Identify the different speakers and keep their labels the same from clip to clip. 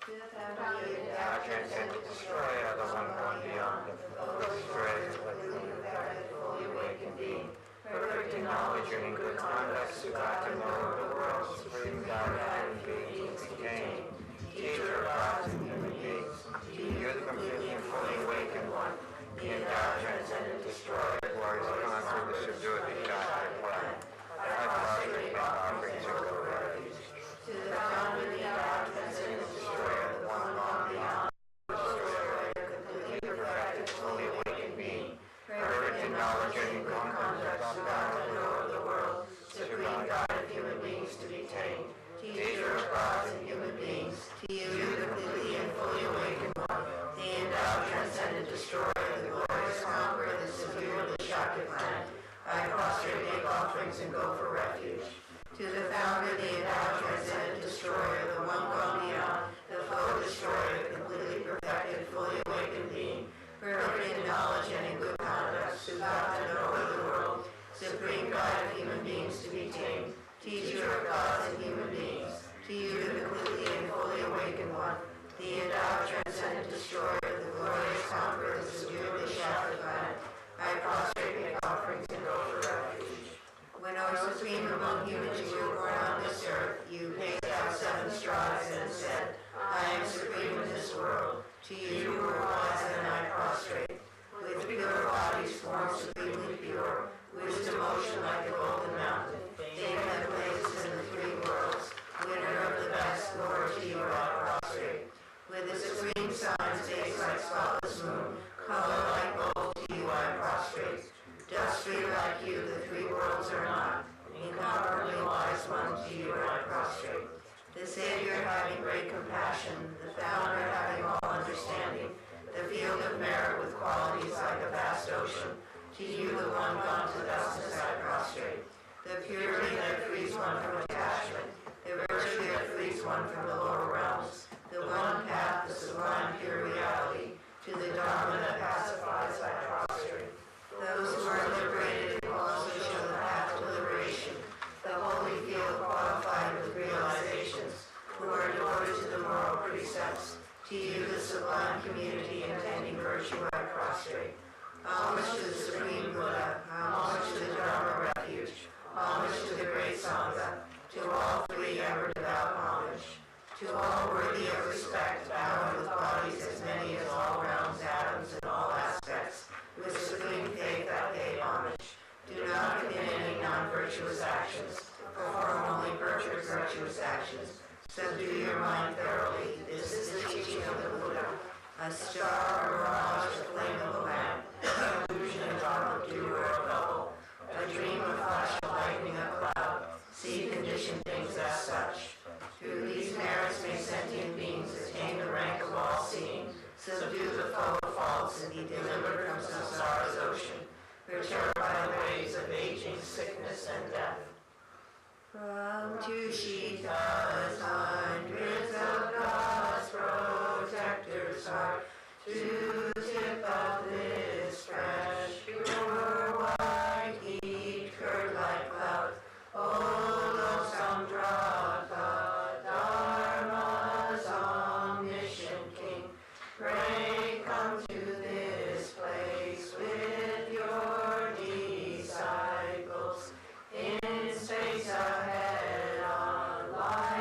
Speaker 1: To the family of thou transcendent destroyer, the one going beyond, the destroyer, let the perfect, fully awakened being, perfect in knowledge and in good conduct, Sugata Lord of the world, supreme God, and beings contained, teacher of gods and human beings, to you the completely and fully awakened one, the endowed transcendent destroyer, glorious conqueror, the subdued, the Shastra plan. I prostrate offerings of the refuge. To the founder, the endowed transcendent destroyer, the one long beyond, the destroyer, completely perfected, fully awakened being, perfect in knowledge and in good conduct, Sugata Lord of the world, supreme God of human beings to be tamed, teacher of gods and human beings, to you the completely and fully awakened one, the endowed transcendent destroyer, the glorious conqueror, the subduer, the Shakti planet. I prostrate, make offerings, and go for refuge. To the founder, the endowed transcendent destroyer, the one gone beyond, the foe destroyer, completely perfected, fully awakened being, perfect in knowledge and in good conduct, Sugata Lord of the world, supreme God of human beings to be tamed, teacher of gods and human beings, to you the completely and fully awakened one, the endowed transcendent destroyer, the glorious conqueror, the subduer, the Shakti planet. I prostrate, make offerings, and go for refuge. When, O supreme among humans, you were born on this earth, you paced out 7 strides and said, I am supreme in this world. To you who are wise, and I prostrate. With pure bodies formed supremely pure, wisdom ocean like the golden mountain, fame that blazes in the 3 worlds, winner of the best, Lord, to you I prostrate. With the supreme signs, face like spotless moon, color like gold, to you I prostrate. Dust free like you, the 3 worlds are not, incomparably wise one, to you I prostrate. The Savior having great compassion, the Founder having all understanding, the field of merit with qualities like a vast ocean, to you the one gone to thusness I prostrate. The purity that frees one from attachment, the virtue that frees one from the lower realms, the one path, the sublime pure reality, to the Dharma that pacifies I prostrate. Those who are liberated will also show the path to liberation, the holy field qualified with realizations, who are devoted to the moral precepts, to you the sublime community intending virtue I prostrate. Homage to the Supreme Buddha, homage to the Dharma refuge, homage to the great Sangha, to all 3 ever devout homage. To all worthy of respect, bowed with bodies as many as all realms, atoms, and all aspects, with supreme faith I pay homage. Do not commit any non-virtuous actions, perform only perfect virtuous actions. Subdue your mind thoroughly. This is the teaching of the Buddha. A star, a mirage, a flame of a lamp, an illusion, a drop of dew or a bubble, a dream, a flash of lightning, a cloud. See conditioned things as such. Through these merits may sentient beings attain the rank of all-seeing, subdue the foe of faults, and be delivered from samsara's ocean, perturbed by the waves of aging, sickness, and death. From Tushita's hundreds of God's protectors heart, to tip of this fresh, pure white heat, curd like cloud, O Samdratha, Dharma's omniscient King, pray come to this place with your disciples, in space ahead on light.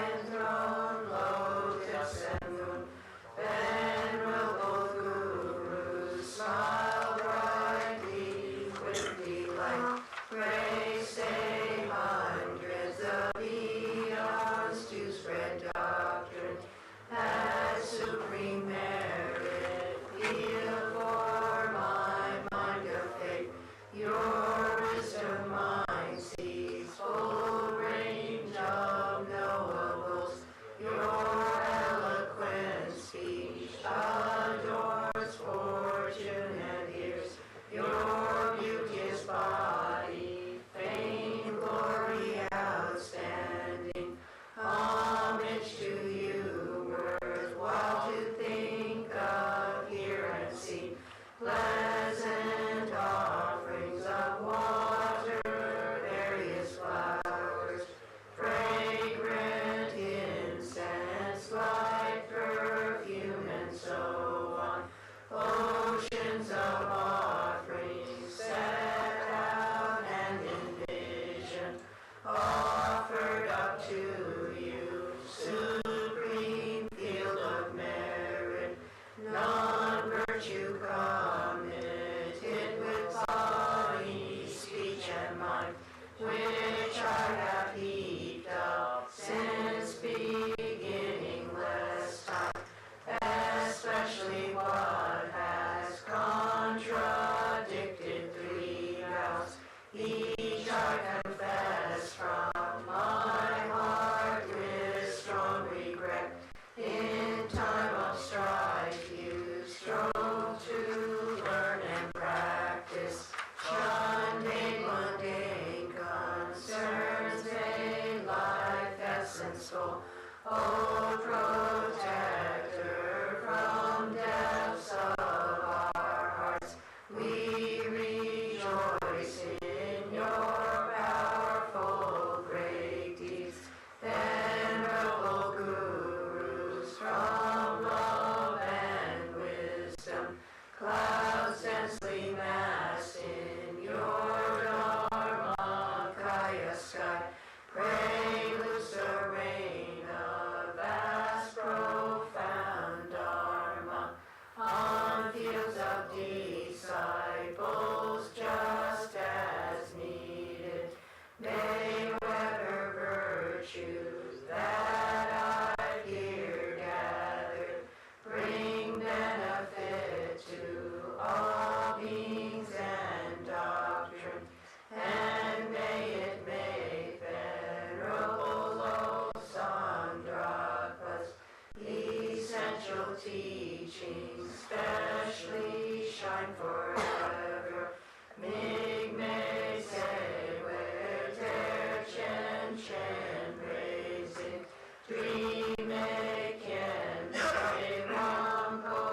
Speaker 2: essential teachings, specially shine forever. Mig me say where ter chen chen raising, dream me kien say wang ko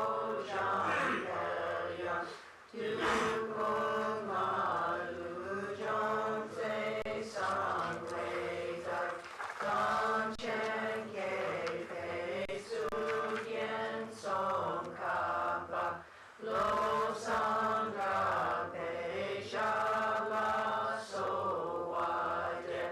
Speaker 2: jan pelion, tu kung ma lu jong say sang wei dai, don chen ke pei su yen song ka ba, lo sang ga pei sha la so wa de,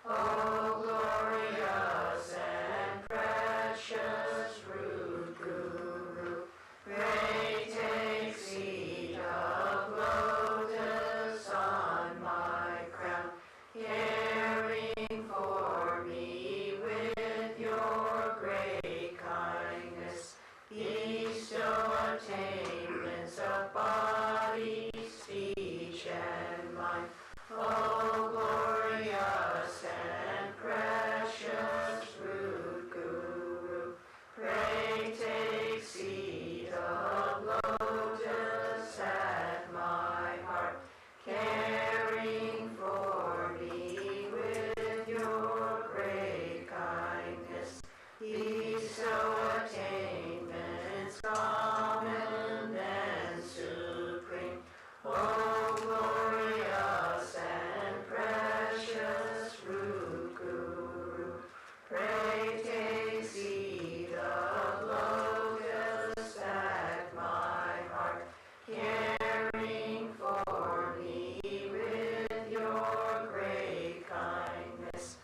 Speaker 2: oh glorious and precious root guru, pray take seat of lotus on my crown, caring for me with your great kindness, bestow attainments of body, speech, and mind. Oh, glorious and precious root guru, pray take seat of lotus at my heart, caring for me with your great kindness, bestow attainments common and supreme. Oh, glorious and precious root guru, pray take seat of lotus at my heart, caring for me with your great kindness,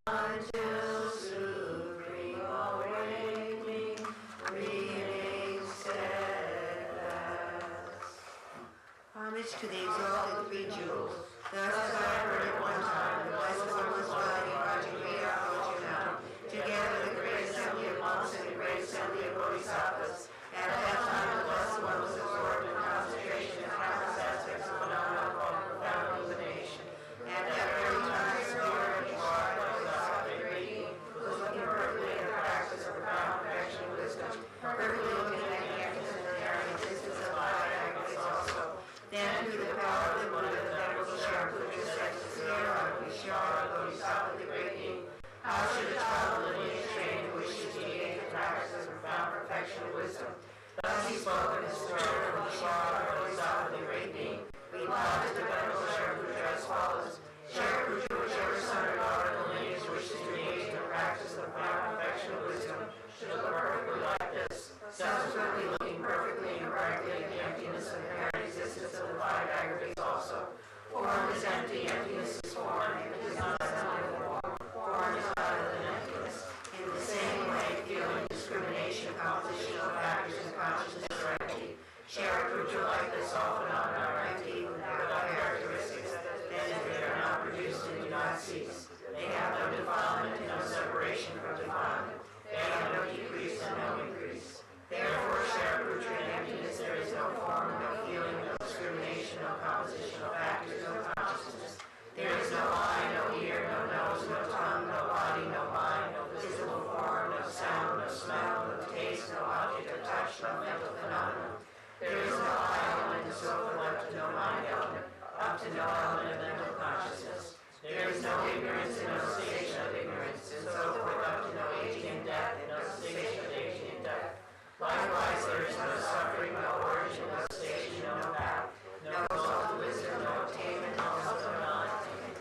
Speaker 2: until supreme awakening, remaining steadfast. Homage to the exalted three jewels. Thus as I heard at one time, the blessed one was dwelling in Rajagriha Arjuna, together with the great assembly of monks and the great assembly of bodhisattvas. At that time, the blessed one was absorbed in concentration and countless aspects of phenomena called profound illumination. At that very time, the spirit of the bodhisattva great being was looking perfectly at the practice of profound perfection and wisdom, perfectly looking at the emptiness and inherent existence of life aggregates also. Then, through the power of the Buddha, the venerable Shariputra said to Sierra, Vishara, Bodhisattva, the great being, how should a child of lineage trained who wishes to gain the practice of profound perfection and wisdom? Thus he spoke in the spirit of Vishara, Bodhisattva, the great being, replied to the venerable Shariputra as follows: Shariputra, whichever son or daughter of the lineage wishes to engage in the practice of profound perfection and wisdom, should look perfectly like this, subsequently looking perfectly and brightly at the emptiness of inherent existence of the five aggregates also. Form is empty, emptiness is form, it is not something form, form is other than emptiness. In the same way, feeling, discrimination, compositional factors, and consciousness are empty. Shariputra, like this, all phenomena are empty without characteristics, that is, they are not produced and do not cease. They have no defilement and no separation from defilement. They have no decrease and no increase. Therefore, Shariputra, in emptiness there is no form, no feeling, no discrimination, no compositional factors, no consciousness. There is no eye, no ear, no nose, no tongue, no body, no mind, no visible form, no sound, no smell, no taste, no object of touch, no mental phenomenon. There is no eye element, so forth, up to no mind element, up to no element of mental consciousness. There is no ignorance and no cessation of ignorance, and so forth, up to no aging and death, and no cessation of aging and death. Likewise, there is no suffering, no origin, no station, no path, no result of wisdom, no attainment, also no non-attainment.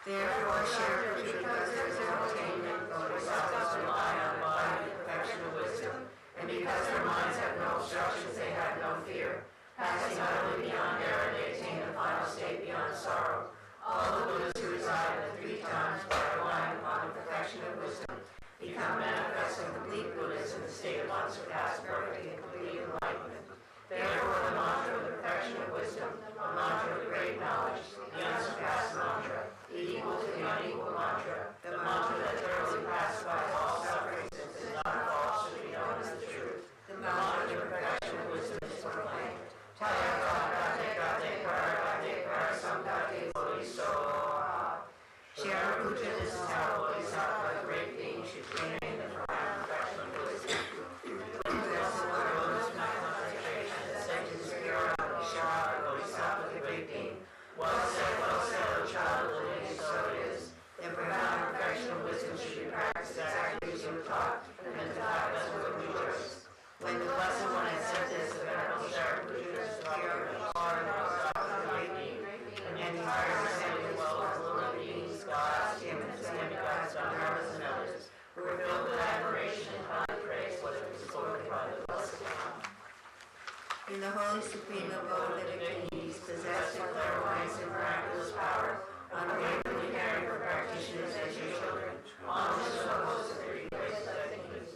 Speaker 2: Therefore, Shariputra, because there is no attainment, bodhisattvas rely on body, perfection, and wisdom, and because their minds have no obstructions, they have no fear. Passing utterly beyond error, they attain the final state beyond sorrow. All the Buddhas who reside in the three times by relying upon the perfection of wisdom become manifest and complete Buddhas in the state of unsurpassed, perfect, and complete enlightenment. Therefore, the mantra of the perfection of wisdom, the mantra of great knowledge, the unsurpassed mantra, the equal to the unequal mantra, the mantra that thoroughly pacifies all sufferings and is not false, should be known as the truth. The mantra of the perfection of wisdom is proclaimed. Shariputra, this is how Bodhisattva, a great being, should train in the profound perfection of wisdom. in the Holy Supreme Abode of the Kings, possessed of clairvoyance and miraculous power, unwaveringly caring for practitioners as your children, homage to the host of the three graces of the Kings.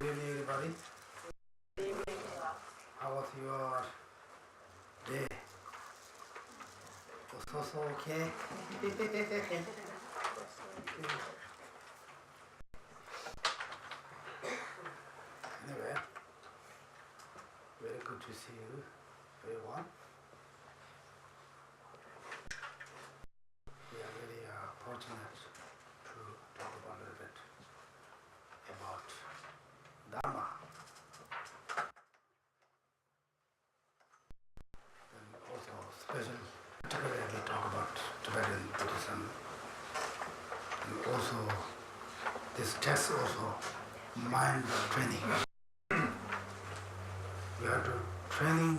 Speaker 3: Good evening, everybody. How was your day? Was so okay? Anyway, very good to see you, everyone. We are very fortunate to talk about a little bit about Dharma. And also text also mind training. We have to train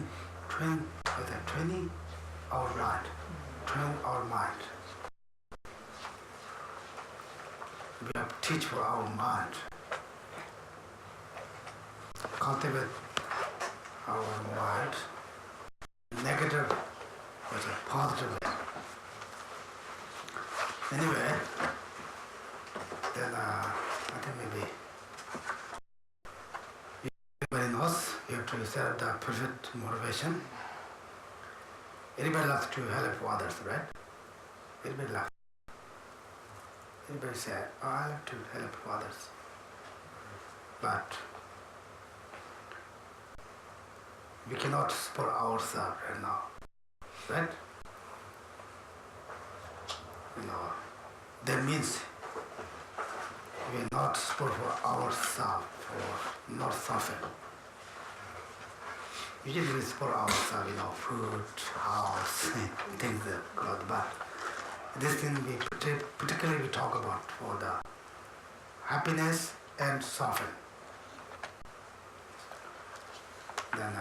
Speaker 3: our mind, train our mind. We have to teach for our mind, cultivate our mind, negative with a positive way. Anyway, then I think maybe everybody knows you have to set up the perfect motivation. Anybody loves to help others, right? Anybody loves. Anybody say, oh, I love to help others. But we cannot support ourselves right now, right? You know, that means we are not support for ourselves or not suffer. Usually we support ourselves, you know, food, house, things that God, but this thing we particularly we talk about for the happiness and suffering. Then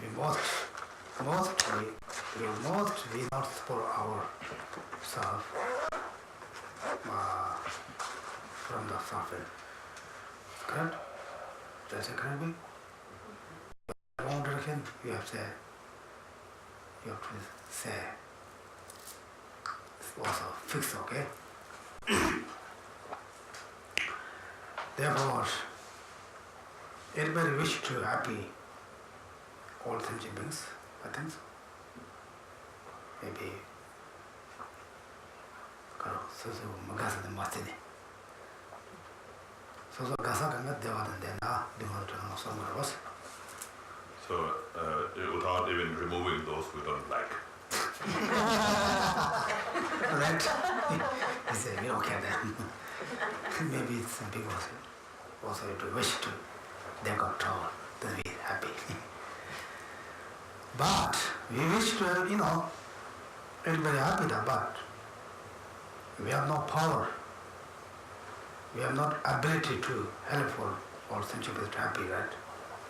Speaker 3: we not support ourselves from the suffering. Correct? That's a correct way? Wrong direction, you have to say also fix, okay? Therefore, everybody wish to happy all sentient beings, I think so. Maybe so magasa the matini. So gasa kanga dewa then was.
Speaker 4: So without even removing those we don't like.
Speaker 3: Right? He said, we don't care then. Maybe some people also wish to, they got told, then we happy. But we wish to, you know, everybody happy there, but we have no power. We have not ability to help all sentient beings to happy, right?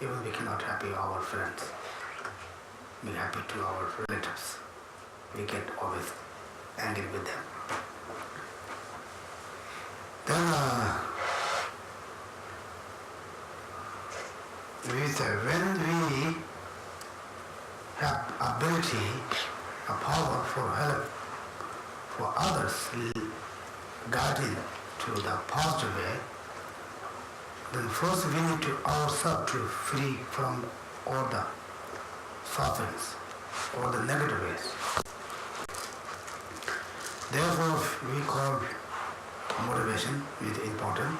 Speaker 3: Even we cannot happy our friends. Be happy to our relatives. We get always angry with them. Then we say when we have ability, a power for help for others, guiding to the positive way, then first we need to ourselves to free from all the sufferings, all the negative ways. Therefore, we call motivation is important.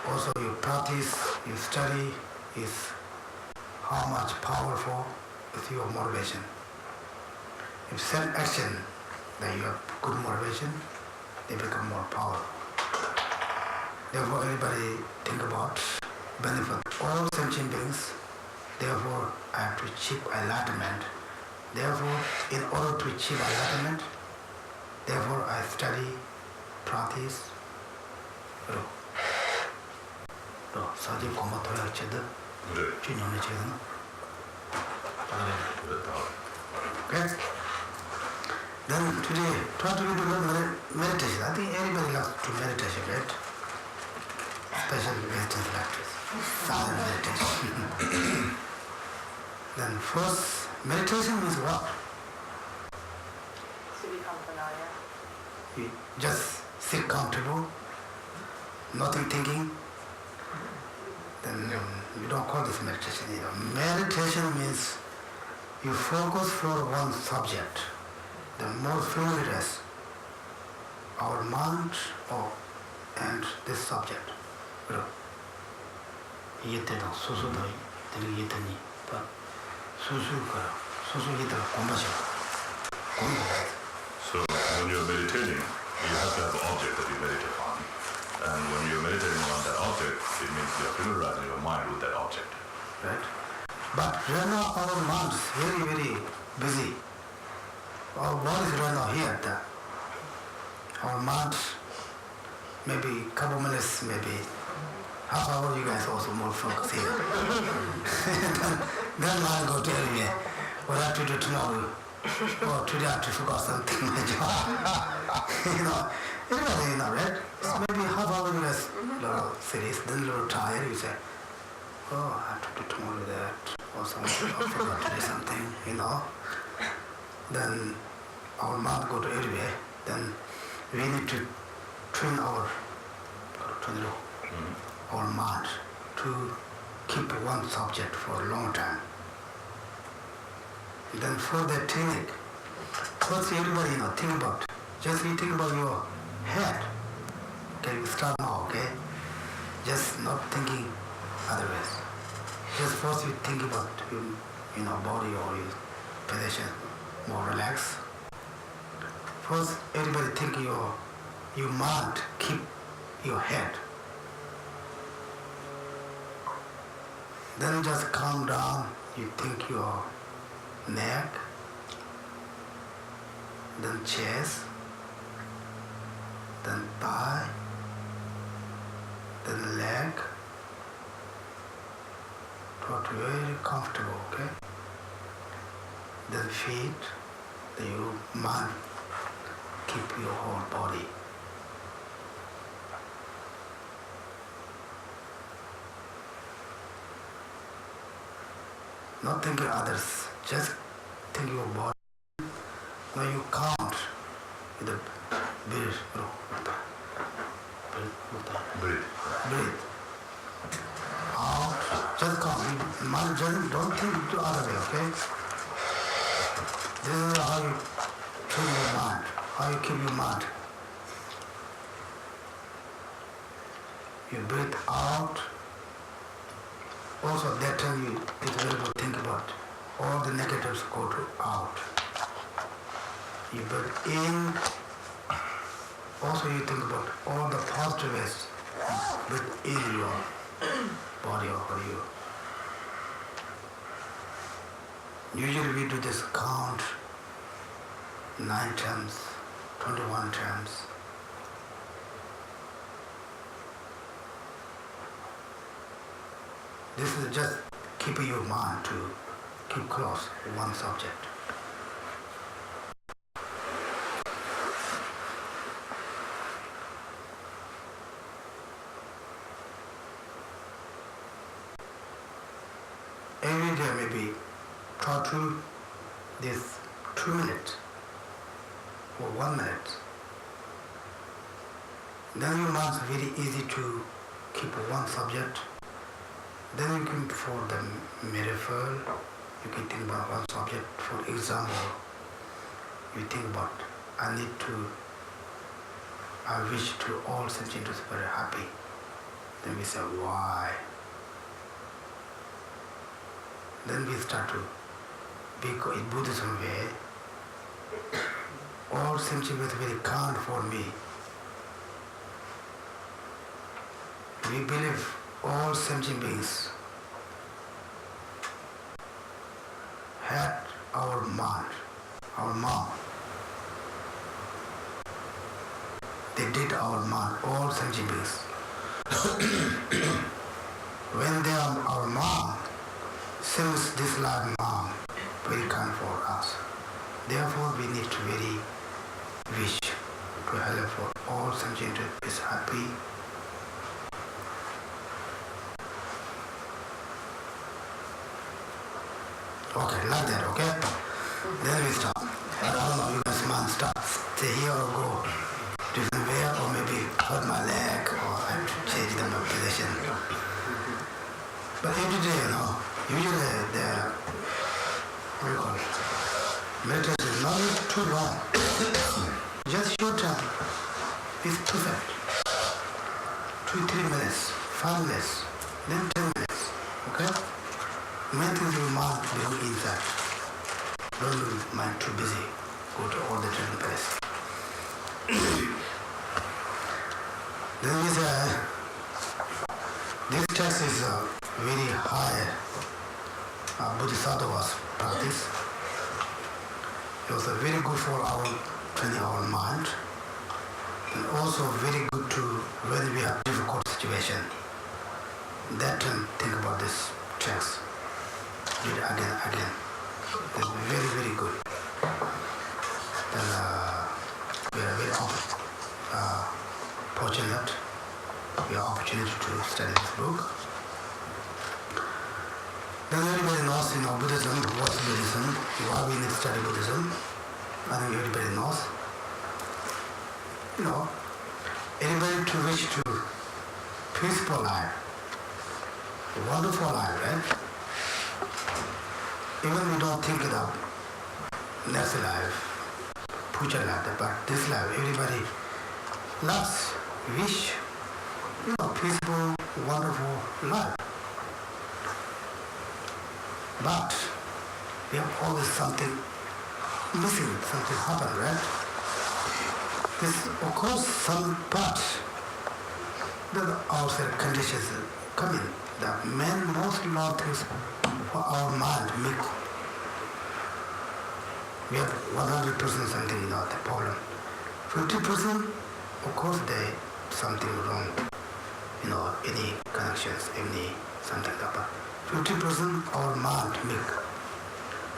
Speaker 3: Also, you practice, you study is how much powerful is your motivation. If set action, then you have good motivation, they become more powerful. Therefore, everybody think about benefit all sentient beings. Therefore, I have to achieve enlightenment. Therefore, in order to achieve enlightenment, therefore I study, practice. Sajib Koma Toya Cheda, Chinyone Chedana. Okay? Then today, try to do meditation. I think everybody loves to meditation, right? Especially Western practice, silent meditation. Then first, meditation means what?
Speaker 5: To become familiar.
Speaker 3: You just sit comfortable, nothing thinking. Then you don't call this meditation either. Meditation means you focus for one subject. The more familiar is our mind and this subject. Yetena susu doi, then yeteni, but susu yetena kombasha.
Speaker 4: So when you're meditating, you have to have an object that you meditate on. And when you're meditating on that object, it means you're familiarizing your mind with that object.
Speaker 3: Right? But right now our mind is very, very busy. Our body is right now here. Our mind maybe couple minutes, maybe half hour, you guys also more focus here. then mind go tell me, what I have to do tomorrow, or today I have to focus on something, my job. Everybody, right? So maybe half hour you guys little serious, then a little tired, you say, oh, I have to do tomorrow that, or something, I forgot to do something, Then our mind go to everywhere, then we need to train our mind to keep one subject for a long time. Then for that technique, first everybody think about, just you think about your head. Okay, we start now, okay? Just not thinking otherwise. Just first you think about your body or your position, more relaxed. First everybody think your mind, keep your head. Then just calm down, you think your neck, then chest, then thigh, then leg. Got very comfortable, okay? Then feet, then your mind, keep your whole body. Not thinking others, just think your body. Now you count with the breathe. Breathe. Out, just count. Mind, don't think the other way, okay? This is how you train your mind, how you keep your mind. You breathe out. Also, that time it's very good to think about all the negatives go to out. You breathe in. Also, you think about all the positives within your body or you. Usually we do this count 9 times, 21 times. This is just keeping your mind to keep close to one subject. Every day maybe try to this 2 minutes or 1 minute. Then your mind is very easy to keep one subject. Then you can, for the metaphor, you can think about one subject. For example, you think about, I wish to all sentient to be very happy. Then we say, why? Then we start to, because in Buddhism way, all sentient is very kind for me. We believe all sentient beings had our mind, our mom. They did our mind, all sentient beings. When they are our mom, since this life mom, very kind for us. Therefore, we need to very wish to help for all sentient is happy. Okay, like that, okay? Then we stop. I don't know, you guys mind stop, stay here or go different way, or maybe hurt my leg, or I have to change my position. But every day, usually what do you call it? Meditation is not too long. Just short time. It's perfect. 2-3 minutes, 5 minutes, then 10 minutes, okay? Maintain your mind to go inside. Don't do mind too busy. Go to all the different places. Then we say, this text is a very high Bodhisattva's practice. It was very good for our training our mind. And also very good to when we have difficult situation. That time think about this text. Read again, again. It's very, very good. And we are very fortunate. We have opportunity to study this book. Then everybody knows, Buddhism, what's Buddhism, why we need to study Buddhism. I think everybody knows. Anybody to wish to peaceful life, wonderful life, right? Even we don't think it of next life, future life, but this life, everybody loves, wish, peaceful, wonderful life. But we have always something missing, something happen, right? This, of course, some part that outside conditions come in. The most lot things for our mind make. We have 100% something, not the problem. 50%, of course, they something wrong. Any connections, any something happen. 50% our mind make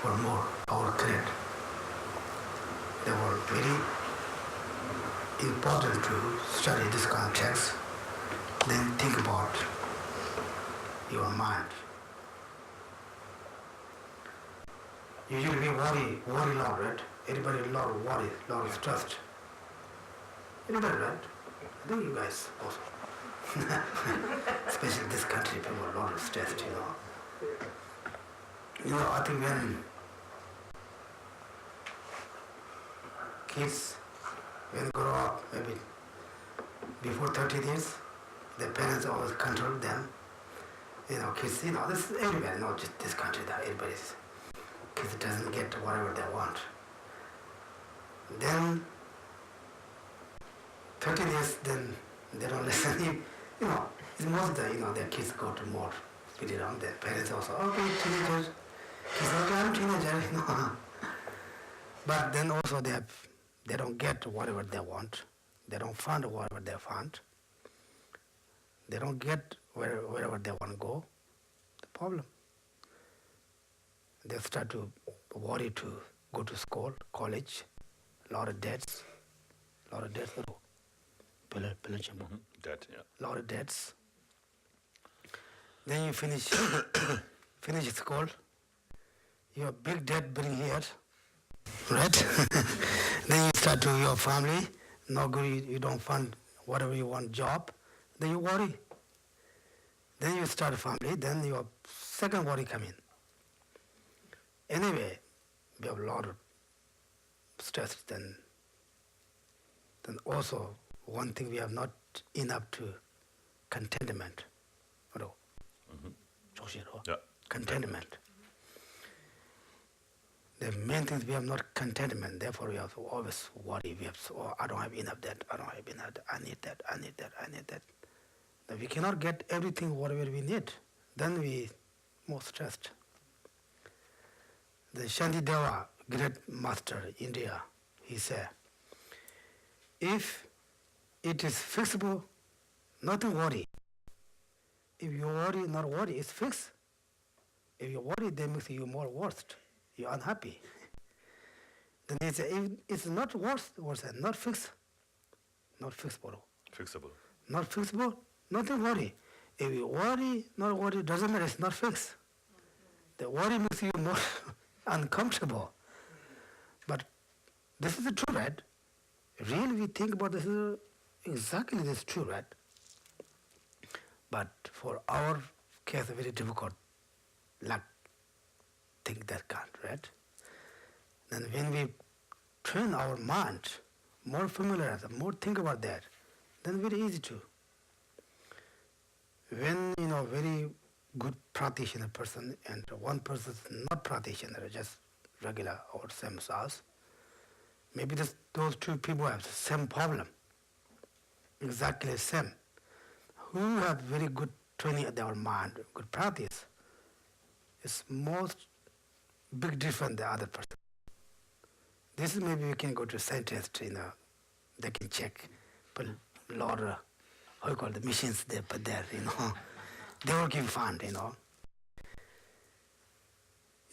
Speaker 3: for more, our create. They were very important to study this kind of text. Then think about your mind. Usually we worry a lot, right? Everybody a lot of worry, a lot of stress. Everybody, right? I think you guys also. Especially in this country, people are a lot of stressed, I think when kids, when grow up, maybe before 30 years, their parents always control them. Kids, this is everywhere, not just this country, that everybody's kids doesn't get whatever they want. Then 30 years, then they don't listen. It's most their kids go to more speed around. Their parents also, okay, teenager, kids, okay, I'm teenager, But then also they don't get whatever they want. They don't find whatever they find. They don't get wherever they want to go. The problem. They start to worry to go to school, college, a lot of debts.
Speaker 4: Debt, yeah.
Speaker 3: Lot of debts. Then you finish school. You have big debt bring here, right? Then you start to your family. No good. You don't find whatever you want job. Then you worry. Then you start a family. Then your second worry come in. Anyway, we have a lot of stress. Then also one thing we have not enough to contentment.
Speaker 4: Yeah.
Speaker 3: Contentment. The main thing is we have not contentment. Therefore, we have to always worry. We have I don't have enough that. I don't have enough that. I need that. Then we cannot get everything whatever we need. Then we more stressed. The Shantideva, great master in India, he said, if it is fixable, nothing worry. If you worry, not worry, it's fixed. If you worry, that makes you more worst. You're unhappy. Then he said, if it's not worse, not fixed, not fixable.
Speaker 4: Fixable.
Speaker 3: Not fixable, nothing worry. If you worry, not worry, doesn't matter, it's not fixed. The worry makes you more uncomfortable. But this is the truth, right? Really, we think about this, exactly this is true, right? But for our case, very difficult. Like, think that can't, right? Then when we train our mind, more familiar, more think about that, then very easy to. When, very good practitioner person and one person is not practitioner, just regular or same as us, maybe those two people have the same problem, exactly the same. Who have very good training of their mind, good practice, is most big different than the other person. This is maybe we can go to scientists, they can check lot of, how you call it, the machines they put there, They all give fun,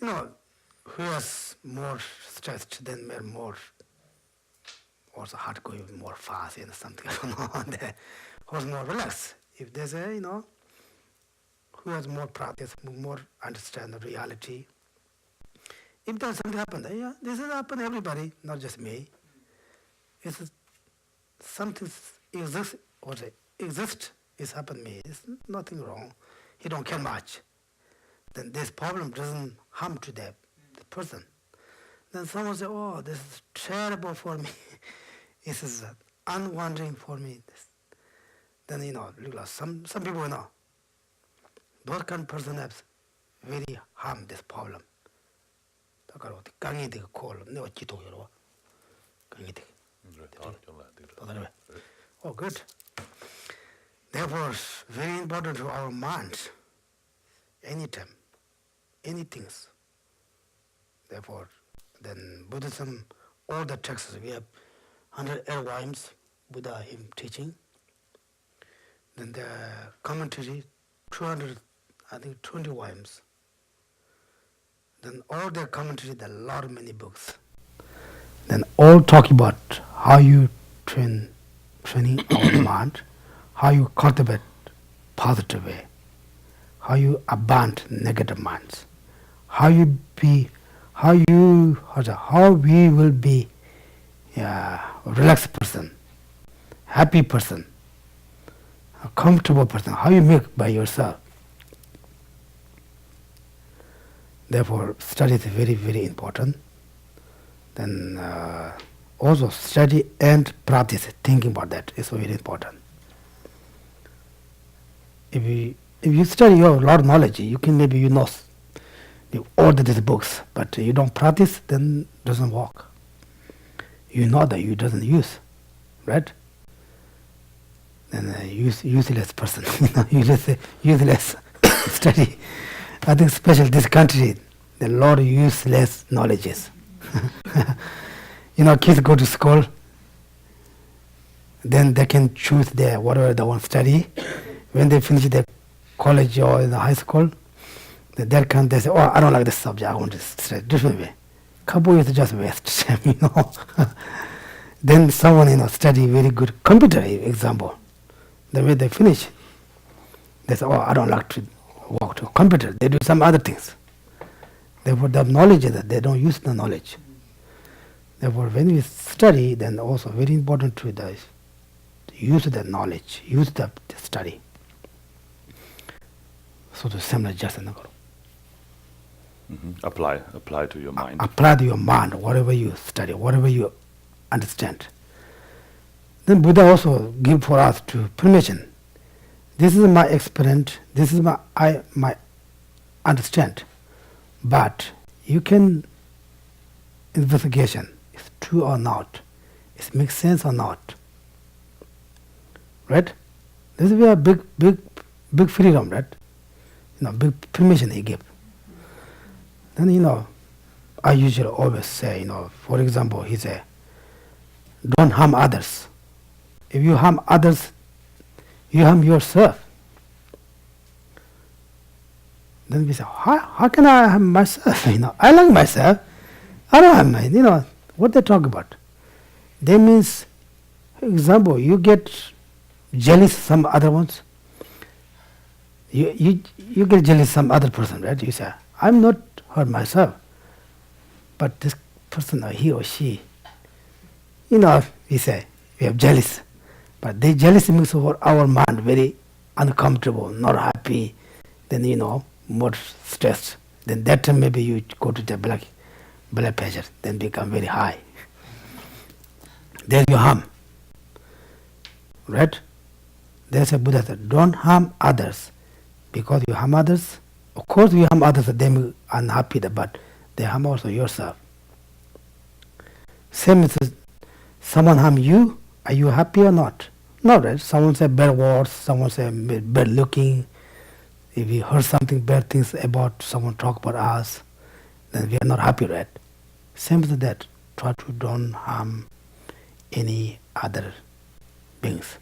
Speaker 3: who has more stressed, then more also heart going more fast, something, who's more relaxed. If there's a, who has more practice, more understand the reality. If there's something happened, this has happened to everybody, not just me. It's something exists is happened to me. It's nothing wrong. He don't care much. Then this problem doesn't harm to the person. Then someone say, oh, this is terrible for me. This is unwondering for me. Then, some people, those kind of person has very harm this problem. Oh, good. Therefore, it's very important to our mind, anytime, any things. Therefore, then Buddhism, all the texts, we have 108 volumes, Buddha him teaching. Then the commentary, 20 volumes. Then all the commentary, there are a lot of many books. Then all talk about how you training our mind, how you cultivate positive way, how you abandon negative minds, how we will be a relaxed person, happy person, a comfortable person, how you make by yourself. Therefore, study is very, very important. Then also study and practice, thinking about that is very important. If you study, you have a lot of knowledge. You can maybe you order these books, but you don't practice, then it doesn't work. You know that you doesn't use, right? Then useless person, useless study. I think especially this country, the lot of useless knowledges. Kids go to school, then they can choose whatever they want to study. When they finish their college or in the high school, they say, oh, I don't like this subject, I want to study different way. Couple is just waste, Then someone, study very good computer example. Then when they finish, they say, oh, I don't like to work to computer. They do some other things. Therefore, the knowledge is that they don't use the knowledge. Therefore, when we study, then also very important to use the knowledge, use the study. So the similar just
Speaker 4: Apply to your mind.
Speaker 3: Apply to your mind, whatever you study, whatever you understand. Then Buddha also give for us to permission. This is my experience. This is my understand. But you can investigation. It's true or not. It makes sense or not. Right? This is a big freedom, right? Big permission he give. Then I usually always say, for example, he say, don't harm others. If you harm others, you harm yourself. Then we say, how can I harm myself? I like myself. I don't harm my, what they talk about. That means, for example, you get jealous some other ones. You get jealous some other person, right? You say, I'm not hurt myself, but this person or he or she, we say, we have jealous. But the jealousy makes our mind very uncomfortable, not happy, then more stressed. Then that time maybe you go to the blood pressure, then become very high. Then you harm. Right? There's a Buddha said, don't harm others. Because you harm others, of course you harm others, they may be unhappy, but they harm also yourself. Same as someone harm you, are you happy or not? No, right? Someone say bad words, someone say bad looking. If we heard something bad things about someone talk about us, then we are not happy, right? Same as that. Try to don't harm any other beings.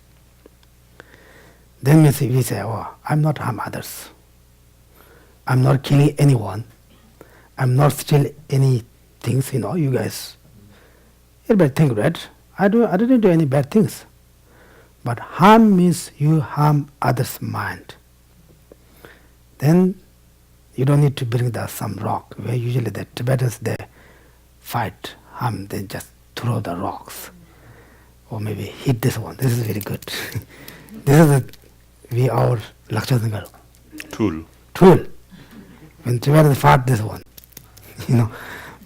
Speaker 3: Then we say, oh, I'm not harm others. I'm not killing anyone. I'm not stealing any things, you guys. Everybody think, right? I didn't do any bad things. But harm means you harm others' mind. Then you don't need to bring some rock. Where usually the Tibetans, they fight harm, they just throw the rocks. Or maybe hit this one. This is very good. This is our Lakshadhangar. Tool. When Tibetans fight this one.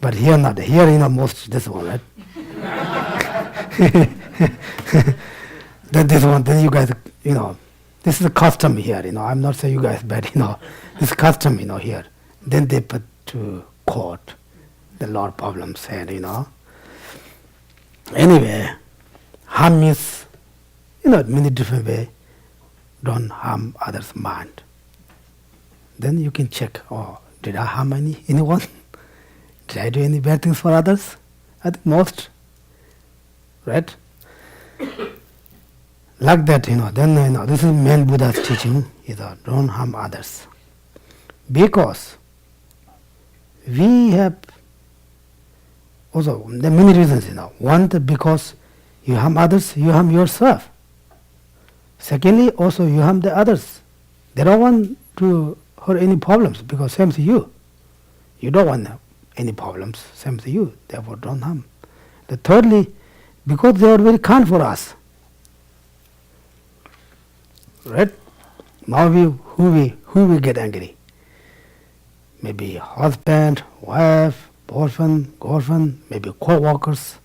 Speaker 3: But here not. Here, most this one, right? Then this one, then you guys, this is a custom here, I'm not saying you guys bad, this custom, here. Then they put to court, the lot of problems said, Anyway, harm is, many different ways. Don't harm others' mind. Then you can check, did I harm anyone? Did I do any bad things for others? I think most, right? Like that, then this is main Buddha's teaching, don't harm others. Because we have also, there are many reasons, One, because you harm others, you harm yourself. Secondly, also you harm the others. They don't want to hurt any problems because same to you. You don't want any problems, same to you, therefore don't harm. The thirdly, because they are very kind for us. Right? Now who we get angry? Maybe husband, wife, boyfriend, girlfriend, maybe co-workers,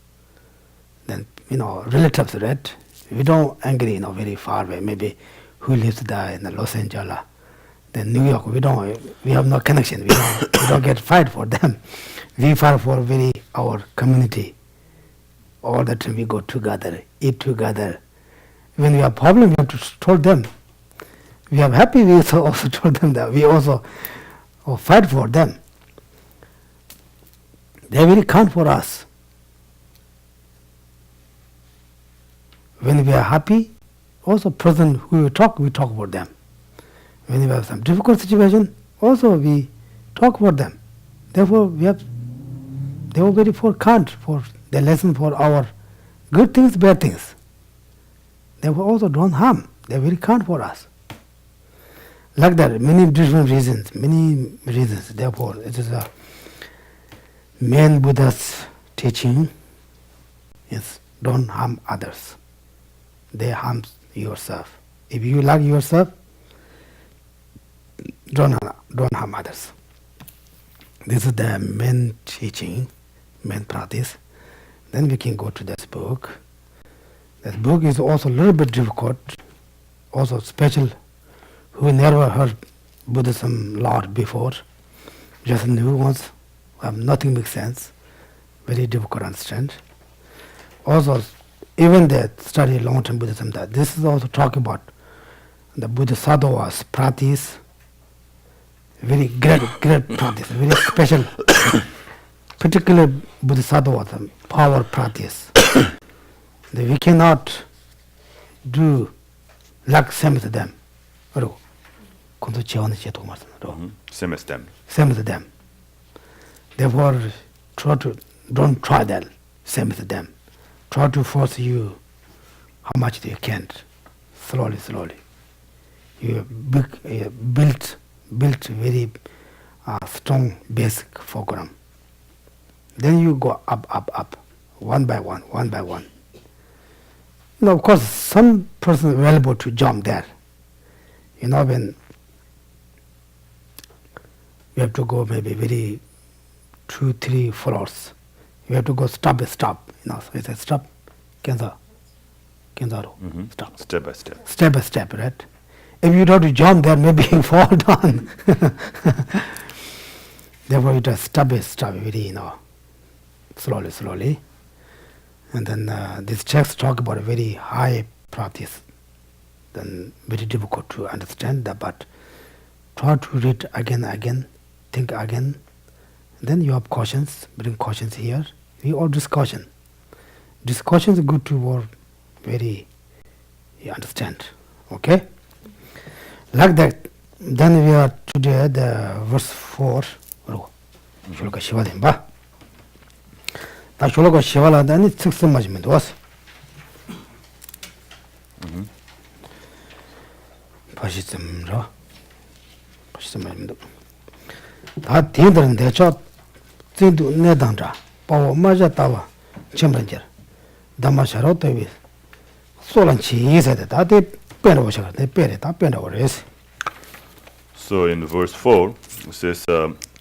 Speaker 3: then relatives, right? We don't angry very far away. Maybe who lives there in Los Angeles, then New York. We have no connection. We don't get fight for them. We fight for our community. All the time we go together, eat together. When we have problem, we have to tell them. We are happy, we also told them that. We also fight for them. They are very kind for us. When we are happy, also person who we talk about them. When we have some difficult situation, also we talk about them. Therefore, they were very kind for the lesson for our good things, bad things. Therefore, also don't harm. They are very kind for us. Like that, many different reasons. Therefore, it is a main Buddha's teaching is don't harm others. They harm yourself. If you like yourself, don't harm others. This is the main teaching, main practice. Then we can go to this book. This book is also a little bit difficult, also special. Who never heard Buddhism lot before, just new ones, nothing makes sense, very difficult to understand. Also, even they study long-term Buddhism, that this is also talk about the Bodhisattvas practice, very great practice, very special, particular Bodhisattvas power practice. We cannot do like same as them.
Speaker 4: Same as them.
Speaker 3: Same as them. Therefore, don't try that same as them. Try to force you how much you can. Slowly. You built very strong basic program. Then you go up, one by one. Of course, some person is available to jump there. When you have to go maybe very 2-3 floors, you have to go step by step. So it's a step, Kenzaru. Step. Step by step, right? If you don't jump there, maybe you fall down. Therefore, you just step by step, very slowly. And then these texts talk about a very high practice. Then very difficult to understand that, but try to read again, think again. Then you have cautions, bring cautions here. We all discussion. Discussion is good to work very You understand? Okay? Like that, then we are today at the verse 4. Shulaka Shiva Dimba. The Shulaka Shiva then it's 6 management was. Fascism, fascism. That theater in the shop, Tindu Nedandra, Power Majatawa, Chimbranger, Damasharota with Solanchi is at that they penwasher, they paid it up and over is.
Speaker 4: So in verse 4, it says,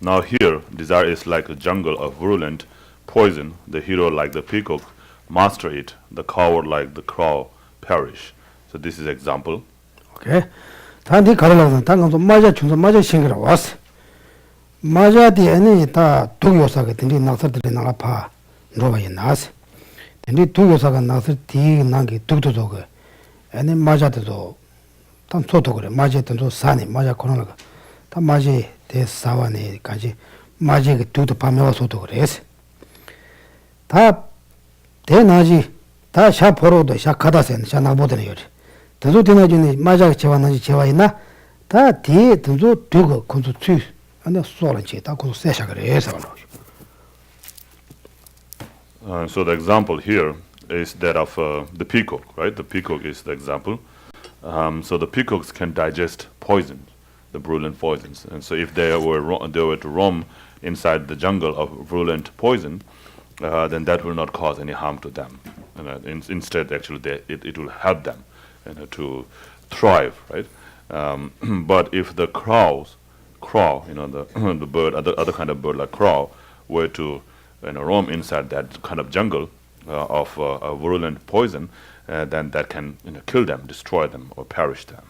Speaker 4: now here, desire is like a jungle of virulent poison, the hero like the peacock, master it, the coward like the crow, perish. So this is example.
Speaker 3: Okay. Tandi Karala, Tango Maja Chunza Maja Shingra was. Maja di any ta Tuyosaga, Tindi Nasar de Nalapa, Nova in Nas. Tindi Tuyosaga Nasar Ti Nangi Tutoga, and then Maja to Tam Sotogre, Maja to Sani, Maja Konoga, Tamaji de Savani, Kaji, Magic to the Pamela Sotogres. Ta Tenaji, Ta Shaporo, the Shakadasen, Shanabodan. Tanzo Tinajuni, Majak Chevanaji Chevaina, Ta Ti, Tanzo Tugo, Consu, and the Solanchi, Taco Seshagre.
Speaker 4: So the example here is that of the peacock, right? The peacock is the example. So the peacocks can digest poison, the virulent poisons. And so if they were to roam inside the jungle of virulent poison, then that will not cause any harm to them. And instead, actually, it will help them to thrive, right? But if the crow, the bird, other kind of bird like crow, were to roam inside that kind of jungle of a virulent poison, then that can kill them, destroy them, or perish them.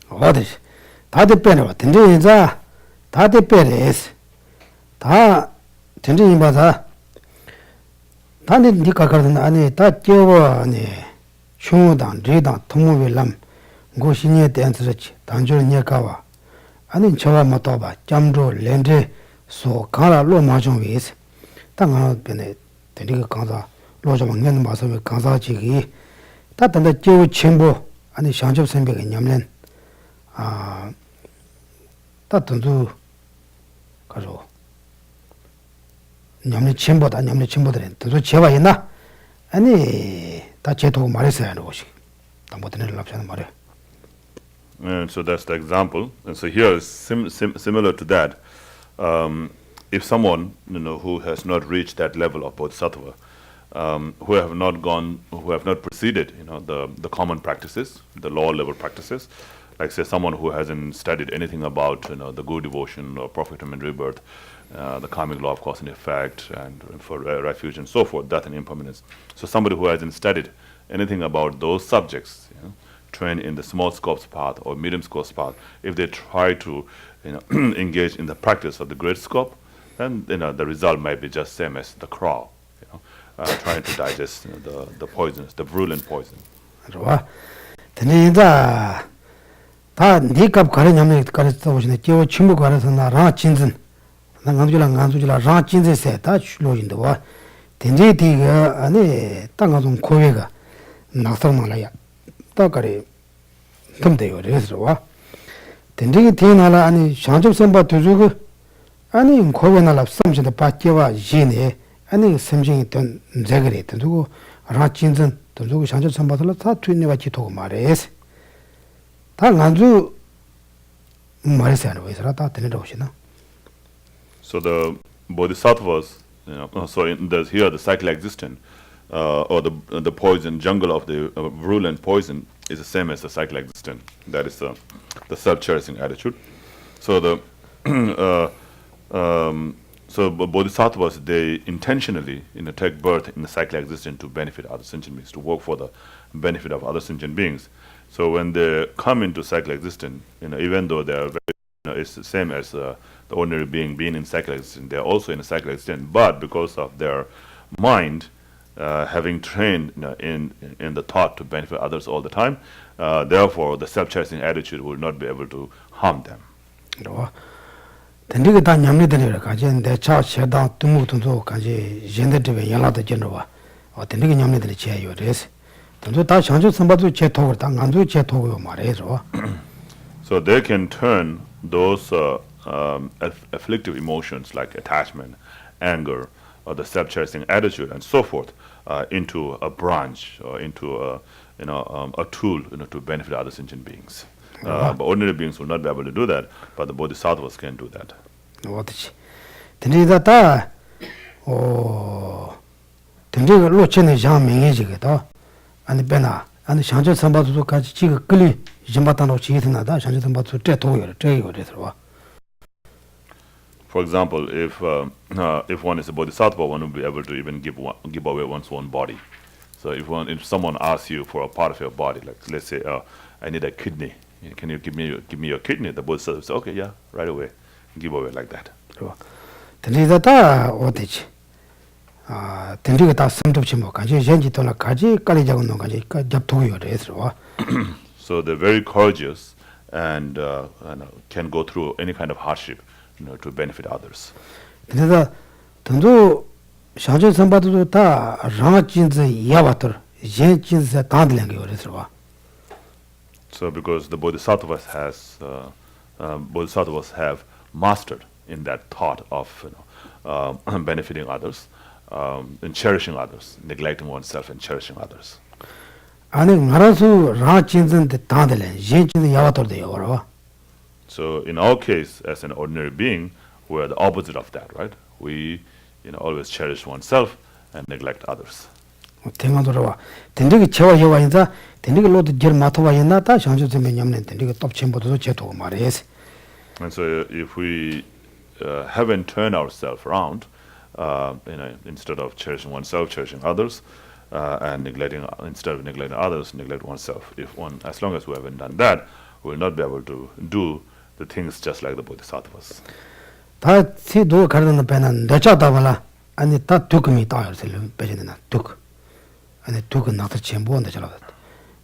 Speaker 3: What is? That depends. Tinja, that depends. That tinja baza. That is Nikakardan. Ani that Java ani Shundan, Redan, Tomovilam, Goshinia Dansrich, Tanjur Nyakawa, Ani Chava Matoba, Jamdro, Lendre, so Kara Lo Majong is. Tanga Bene, Tinga Kanza, Lojaman Masavi Kanza Chigi, that and the Joe Chimbo, and the Shanjo Sembek in Yamlen. That don't do Kazo. Yamni Chimbo, and Yamni Chimbo, to do Chevaina, any Tacheto Marisa and Oshi.
Speaker 4: And so that's the example. And so here is similar to that. If someone who has not reached that level of bodhisattva, who have not preceded the common practices, the lower level practices, like say someone who hasn't studied anything about the good devotion or prophethood and rebirth, the karmic law of cause and effect, and for refuge and so forth, death and impermanence. So somebody who hasn't studied anything about those subjects, trained in the small scopes path or medium scopes path, if they try to engage in the practice of the great scope, then the result might be just same as the crow, trying to digest the poisons, the virulent poison.
Speaker 3: 다 니값 가려냐면 가르쳐 보시네. 저 친구 가르쳐 나라 진진. 나 간주라 라 진진세 다 줄로인데 와. 된제디가 아니 땅가 좀 고외가 낙성만라야. 딱거리 덤대요. 그래서 와. 된제기 되나라 아니 상접 선바 두주고 아니 고외나라 섬신의 바뀌와 이네 아니 섬신이 된 제거리 두고 라 진진 두고 상접 선바들 다 트윈네와 기토고 말해서 So
Speaker 4: the bodhisattvas, so here the cycle existent, or the poison jungle of the virulent poison is the same as the cycle existent. That is the self-cherishing attitude. So so bodhisattvas, they intentionally take birth in the cycle existent to benefit other sentient beings, to work for the benefit of other sentient beings. So when they come into cycle existence, even though they are very, it's the same as the ordinary being being in cycle existence, they are also in a cycle existence. But because of their mind having trained in the thought to benefit others all the time, therefore the self-cherishing attitude will not be able to harm them.
Speaker 3: 던도 다 장주 선바도 제토고 다 안주 제토고 말해서.
Speaker 4: So they can turn those afflictive emotions like attachment, anger, or the self-cherishing attitude, and so forth, into a branch or into a tool, to benefit other sentient beings. But ordinary beings will not be able to do that, but the bodhisattvas can do that.
Speaker 3: 어디지? 근데다 근데 로천의 장 명예지거든. 아니 배나 아니 장주 선바도 같이 지금 끌리 이전바다로 지혜나다 장주 선바도 제토요 제요 그래서.
Speaker 4: For example, if one is a bodhisattva, one will be able to even give away one's own body. So if someone asks you for a part of your body, like let's say, I need a kidney, can you give me your kidney? The bodhisattva says, okay, yeah, right away, give away like that.
Speaker 3: 근데다 어디지? 근데가 다 섬접지 뭐 가지 현지 돌아 가지 깔리 작은 놈 가지 접통이 그래서.
Speaker 4: So they're very courageous and can go through any kind of hardship, to benefit others.
Speaker 3: 그래서 던도 샤제 선바도 다 라마진즈 이야바터 젠진즈 다들는 게 그래서.
Speaker 4: So because the bodhisattvas have mastered in that thought of benefiting others, and cherishing others, neglecting oneself and cherishing others.
Speaker 3: 아니 말아서 라진즈인데 다들는 젠진즈 이야바터도 요러.
Speaker 4: So in our case, as an ordinary being, we are the opposite of that, right? We, always cherish oneself and neglect others.
Speaker 3: 대만도로와 된대기 채와 해와인자 된대기 로드 절 마토와 있나다 장주점에 냠는 된대기 톱침보도 제토고 말해서.
Speaker 4: And so if we haven't turned ourselves around, instead of cherishing oneself, cherishing others, and instead of neglecting others, neglect oneself. As long as we haven't done that, we will not be able to do the things just like the bodhisattvas.
Speaker 3: 다 시도 가르는 배는 내자다발라 아니 다 두금이 따여서 배지나 둑 아니 둑은 나도 전부 온다 저러다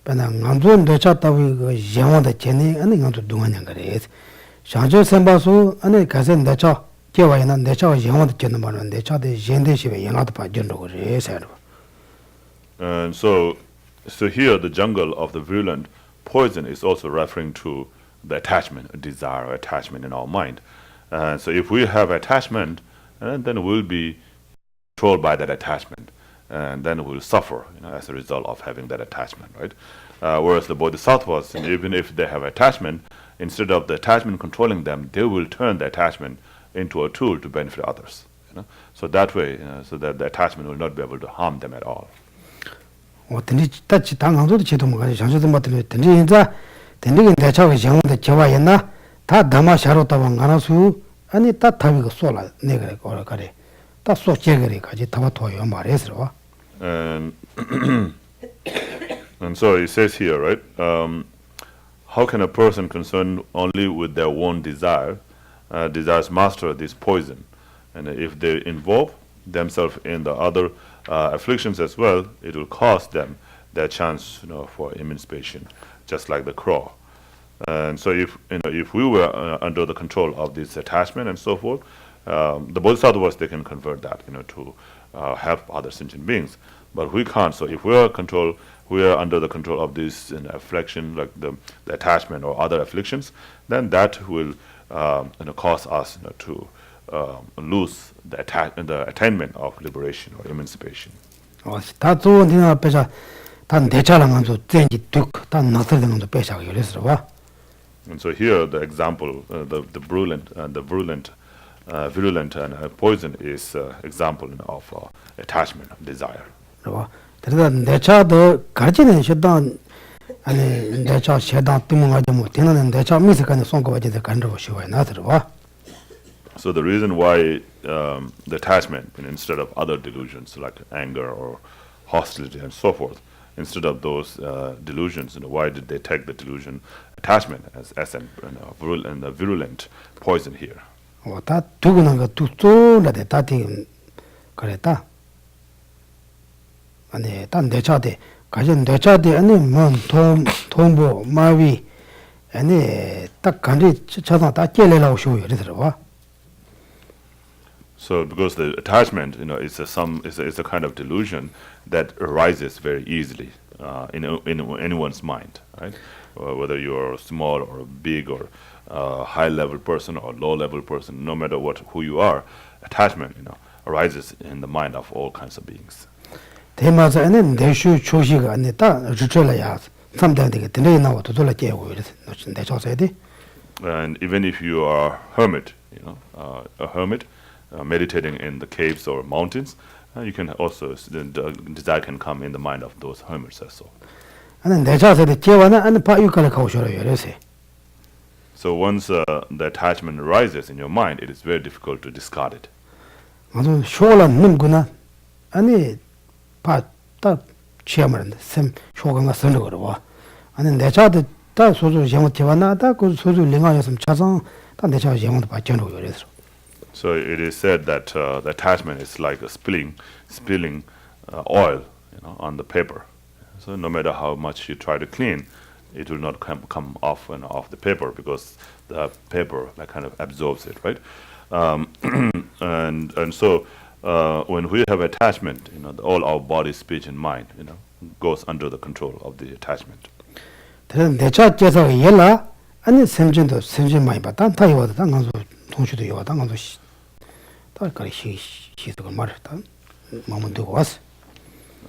Speaker 3: 배는 안전 내자다고 그 영원의 전에 아니 안도 동안냥 그래 장저 선바수 아니 가서 내자 개와이나 내자 영원의 전에 말은 내자의 현대시에 영화도 봐준다고 그래서.
Speaker 4: And so here the jungle of the virulent poison is also referring to the attachment, a desire or attachment in our mind. So if we have attachment, then we'll be controlled by that attachment, and then we'll suffer, as a result of having that attachment, right? Whereas the bodhisattvas, even if they have attachment, instead of the attachment controlling them, they will turn the attachment into a tool to benefit others. So that way, so that the attachment will not be able to harm them at all.
Speaker 3: 어떤지 따지 당한도도 제도 뭐 가지 장소도 맡으면 된지 인자 된지 내차가 영원의 개와였나 다 담아샤로다방 가나수 아니 다 타비가 쏠라 내가 그래 다 쏘제거리 가지 담아토요 말해서.
Speaker 4: And so it says here, right? How can a person concerned only with their own desires master this poison? And if they involve themselves in the other afflictions as well, it will cost them their chance, for emancipation, just like the crow. And so, if we were under the control of this attachment and so forth, the bodhisattvas, they can convert that, to help other sentient beings. But we can't. So, if we are under the control of this affliction, like the attachment or other afflictions, then that will, cause us, to lose the attainment of liberation or emancipation.
Speaker 3: 다 좋은 데나 앞에서 다 내차랑 한서 땡기 뚝다 나서는 것도 빼샤고 그래서 봐.
Speaker 4: And so here the example, the virulent poison is example of attachment, desire.
Speaker 3: 봐. 그래서 내차도 가지는 시단 아니 내차 시단 때문에 뭐 되는 내차 미세간에 손고 가지도 간다고 쉬워야 나들 봐.
Speaker 4: So the reason why the attachment, instead of other delusions like anger or hostility and so forth, instead of those delusions, why did they take the delusion attachment as a virulent poison here?
Speaker 3: 다 두고는 거 뚝뚝나데 다티 그랬다. 아니 단 내차대 가진 내차대 아니 뭐 통보 마위 아니 딱 간지 쳐다 다 깨려고 쉬워요 그러더라고.
Speaker 4: So because the attachment, is a kind of delusion that arises very easily in anyone's mind, right? Whether you're small or big or high level person or low level person, no matter who you are, attachment, arises in the mind of all kinds of beings.
Speaker 3: 대마자는 대슈 초시가 아니다. 주절이야. 삼단되게 들려 나와 도돌아 깨고 이래서 내 조사야 돼.
Speaker 4: And even if you are hermit, a hermit meditating in the caves or mountains, you can also the desire can come in the mind of those hermits also.
Speaker 3: 아니 내 자세에 깨와나 아니 파유가를 가오셔요. 이래서.
Speaker 4: So once the attachment arises in your mind, it is very difficult to discard it.
Speaker 3: 아주 쇼란 눈구나. 아니 딱 취하면 샘 쇼강가 쓰는 거로 봐. 아니 내 자도 다 소주 영어 대화나다 그 소주 링하였으면 차상 다내 자 영어도 받잖아 그래서.
Speaker 4: So it is said that the attachment is like a spilling oil, on the paper. So no matter how much you try to clean, it will not come off off the paper because the paper kind of absorbs it, right? And so when we have attachment, all our body, speech, and mind, goes under the control of the attachment.
Speaker 3: 내 자께서 열라 아니 sem진도 sem진 많이 봤다. 다 이거다. 당간도 동시도 이거 당간도 달까리 시도가 말했다. 마음은 두고 왔어.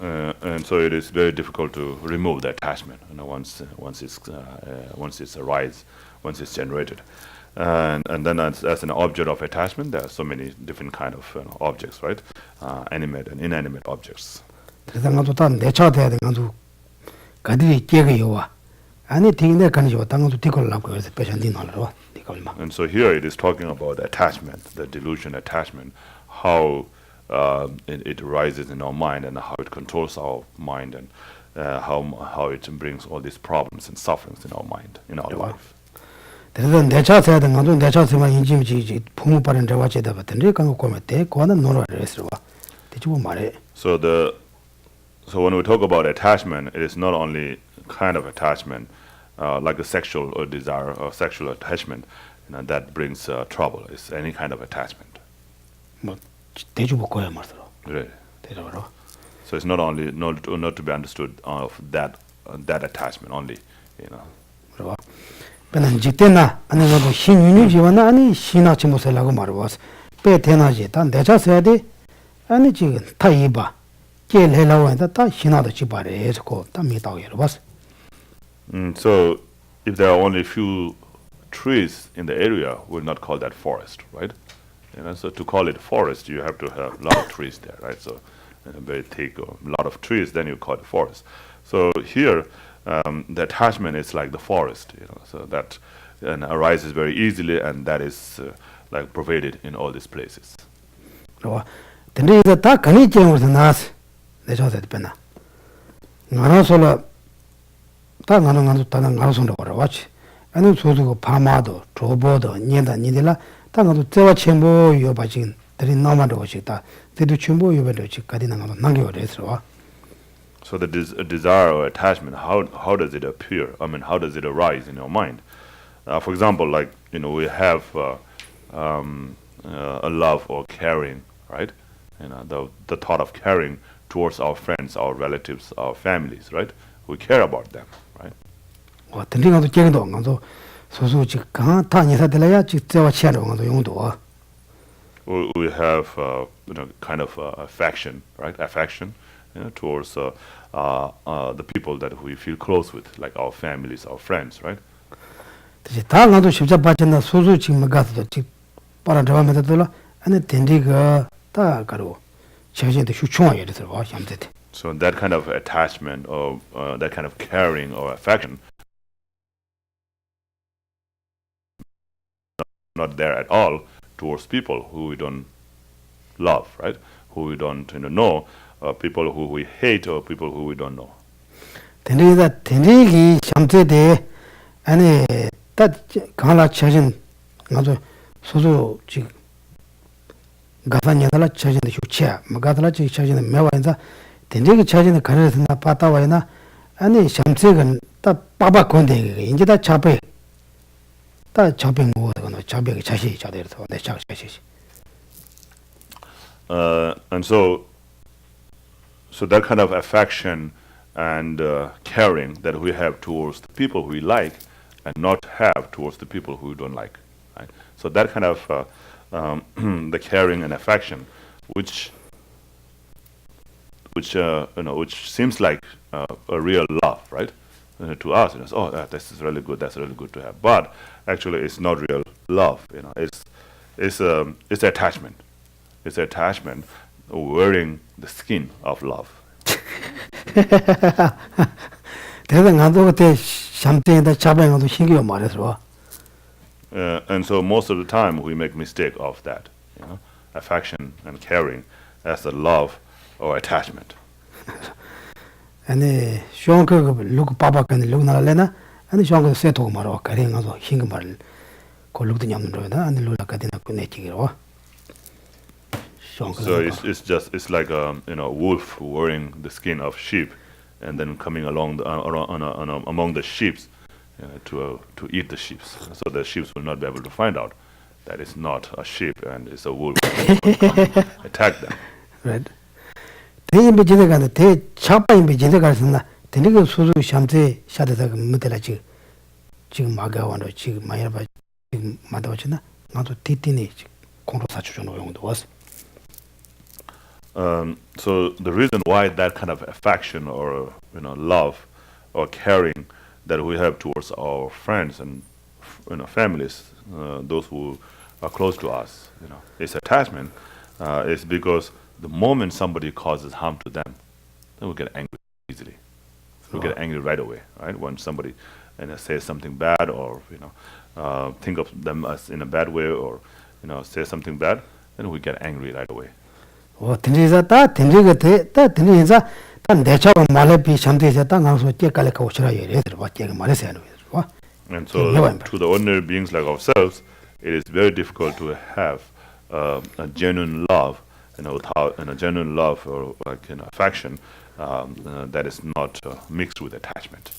Speaker 4: And so it is very difficult to remove the attachment, once it's arise, once it's generated, and then as an object of attachment, there are so many different kind of objects, right? Animate and inanimate objects.
Speaker 3: 그래서 나도 다내 차대야 돼. 나도 가들이 깨게요와. 아니 딩내 간이요. 당도 디콜라고 그래서 배전디 나로 디콜마.
Speaker 4: And so here it is talking about attachment, the delusion attachment, how it arises in our mind and how it controls our mind and how it brings all these problems and sufferings in our mind, in our life.
Speaker 3: 그래서 내 자세야 돼. 나도 내 자세만 인지지 부모 바른 데와 제다 받던데 간고 꼬매때 고는 노라를 했어 봐. 대주고 말해.
Speaker 4: So when we talk about attachment, it is not only kind of attachment, like a sexual or desire or sexual attachment, that brings trouble. It's any kind of attachment.
Speaker 3: 뭐 대주고 거야 말더라.
Speaker 4: Really.
Speaker 3: 대주로.
Speaker 4: So it's not only not to be understood of that attachment only,
Speaker 3: 그러봐. 배는 지때나 아니 나도 신윤이 지원나 아니 신나치 못살라고 말어봤어. 배 대나지 단내 자세야 돼. 아니 지금 다 이봐. 깨려고 했다 다 신나도 지바래 해서 다 미다고 열어봤어.
Speaker 4: So if there are only a few trees in the area, we'll not call that forest, right? So to call it forest, you have to have a lot of trees there, right? So very thick or a lot of trees, then you call it forest. So here, the attachment is like the forest, so that arises very easily, and that is like pervaded in all these places.
Speaker 3: 그러봐. 근데 이제 다 간이 쟁어서 나스. 내 자세 됐나. 나눠서라 다 나눠 다는 나눠서로 걸어왔지. 아니 소소고 파마도 조보도 니다 니들라 다 나도 제와 첨보 요바진 들이 나마도 오시다. 대도 첨보 요바도 지까지 나가도 남겨버렸어.
Speaker 4: So the desire or attachment, how does it appear? I mean, how does it arise in your mind? For example, like we have a love or caring, right? The thought of caring towards our friends, our relatives, our families, right? We care about them, right?
Speaker 3: 어떤 가도 쟁도 가도 소소 지가 타니사들이야 직접 치아로 가도 용도.
Speaker 4: We have kind of affection, right? Affection, towards the people that we feel close with, like our families, our friends, right?
Speaker 3: 이제 다 가도 십자 빠졌나 소소 지금 가서도 지 빨아 들어가면서도 아니 된디가 다 가로 자신도 휴충하게 돼서 와 힘들대.
Speaker 4: So that kind of attachment or that kind of caring or affection not there at all towards people who we don't love, right? Who we don't know, people who we hate or people who we don't know.
Speaker 3: 된디가 된디기 잠재대 아니 딱 강라 자신 나도 소소 지금 가산이나 자신의 휴치야 뭐가들라 자신의 매와인자 된디기 자신의 가르에서 나 빠따와이나 아니 잠재건 딱 빠바 건데 이제 다 잡에 다 잡에 뭐거든 잡에 자시 자대서 내 자시.
Speaker 4: And so that kind of affection and caring that we have towards the people we like and not have towards the people who we don't like. Right? So that kind of the caring and affection, which seems like a real love, right? To us, this is really good. That's really good to have. But actually, it's not real love. It's attachment. It's attachment, wearing the skin of love. And so most of the time we make mistake of that, affection and caring as a love or attachment.
Speaker 5: And look papa can look na lena and the shong set to maro carrying also hingamal ko look the yam and lula cadena connecting.
Speaker 4: So it's like a wolf wearing the skin of sheep, and then coming along among the sheep to eat the sheep. So the sheep will not be able to find out that it's not a sheep and it's a wolf. Attack them.
Speaker 5: Right. They be the te chapa in Bijinda, the nigger Suzu Shamte Shadata Mutelachi, Ching Maga or Ching Mayaba Madawachina, not to Titinage, Conversation was.
Speaker 4: So the reason why that kind of affection or love or caring that we have towards our friends and families, those who are close to us, is attachment, is because the moment somebody causes harm to them, then we get angry easily. We get angry right away, right? When somebody says something bad or think of them as in a bad way or say something bad, then we get angry right away.
Speaker 5: Oh, Tinisa, Tinisa, Tandecha, Malapi, Shamti, Tangaso, Tekalaka, what Malaysia.
Speaker 4: And so, to the ordinary beings like ourselves, it is very difficult to have a genuine love, without a genuine love or affection that is not mixed with attachment.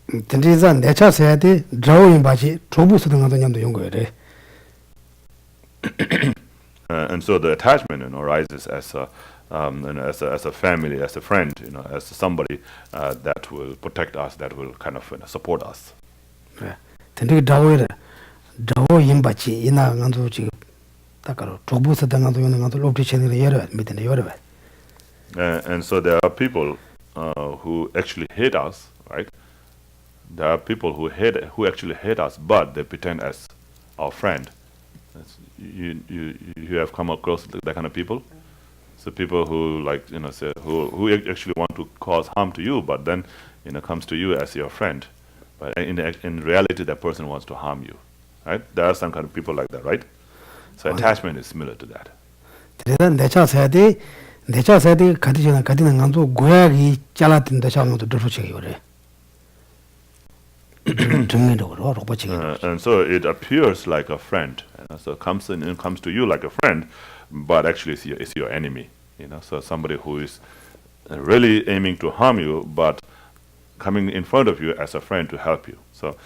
Speaker 5: Tinisa, Necha said, drawing Baji, Trobus, the younger.
Speaker 4: And so the attachment arises as a family, as a friend, as somebody that will protect us, that will kind of support us.
Speaker 5: Tindig Dawi Imbachi, Ina Nanduchi, Takaro, Trobus, the Nandu optician in the Yoruba, meeting the Yoruba.
Speaker 4: And so there are people who actually hate us, right? There are people who actually hate us, but they pretend as our friend. You have come across that kind of people. So people who say who actually want to cause harm to you, but then comes to you as your friend, but in reality that person wants to harm you, right? There are some kind of people like that, right? So attachment is similar to that.
Speaker 5: Necha said, Kadina Gandu, Guari, Jalatin, the Shaman to Duruchi.
Speaker 4: And so it appears like a friend, so it comes to you like a friend, but actually it's your enemy, So somebody who is really aiming to harm you, but coming in front of you as a friend to help you. So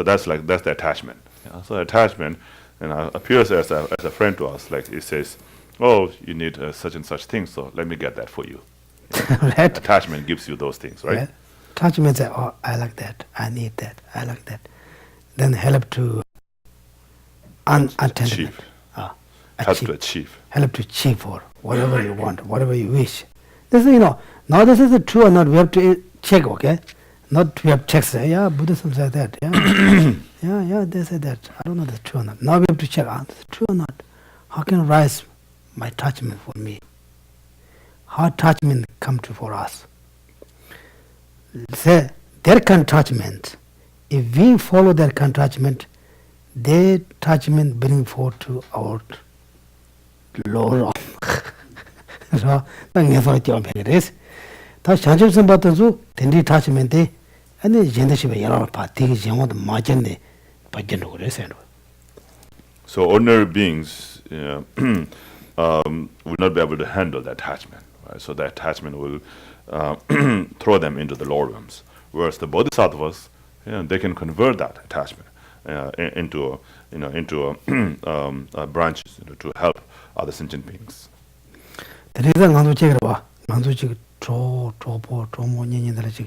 Speaker 4: that's the attachment. So attachment appears as a friend to us, like it says, "Oh, you need such and such things, so let me get that for you."
Speaker 5: Right.
Speaker 4: Attachment gives you those things, right?
Speaker 5: Attachment say, "Oh, I like that. I need that. I like that." Then help to
Speaker 4: achieve. Help to achieve.
Speaker 5: Help to achieve for whatever you want, whatever you wish. This is, now this is true or not. We have to check, okay? Not we have checks. Yeah, Buddhism said that. Yeah, yeah, they said that. I don't know if it's true or not. Now we have to check. Is it true or not? How can rise my attachment for me? How attachment come to for us? Say their attachment. If we follow their attachment, their attachment bring forth to our lower. So, that's what it is. That's changes about the Tendi attachment, and the generation of Yara party is young the margin, but general.
Speaker 4: So ordinary beings would not be able to handle the attachment, right? So the attachment will throw them into the lower realms. Whereas the bodhisattvas, they can convert that attachment into branches to help other sentient beings.
Speaker 5: The reason I'm check about mo nyi dala chi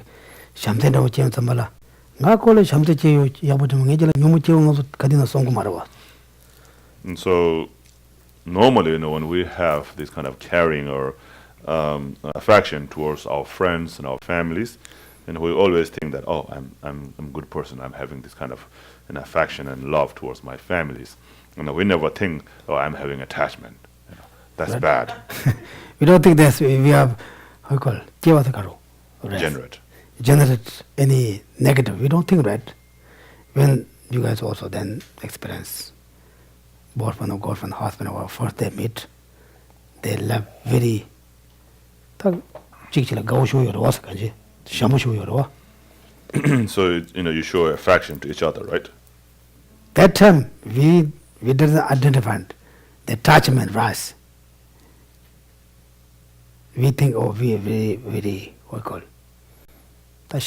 Speaker 5: shamte da chen samala nga ko le shamte che yo ya bo ngi jela nyomu che ngo kadina song marwa.
Speaker 4: And so normally, when we have this kind of caring or affection towards our friends and our families, and we always think that, oh, I'm a good person. I'm having this kind of an affection and love towards my families. And we never think, oh, I'm having attachment. That's right. Bad.
Speaker 5: We don't think that we have, how you call it, generate any negative. We don't think that. When you guys also then experience boyfriend or girlfriend, husband, or first they meet, they love very. So
Speaker 4: you show affection to each other, right?
Speaker 5: That time we didn't identify the attachment rise. We think, oh, we are very, very, what we call
Speaker 4: and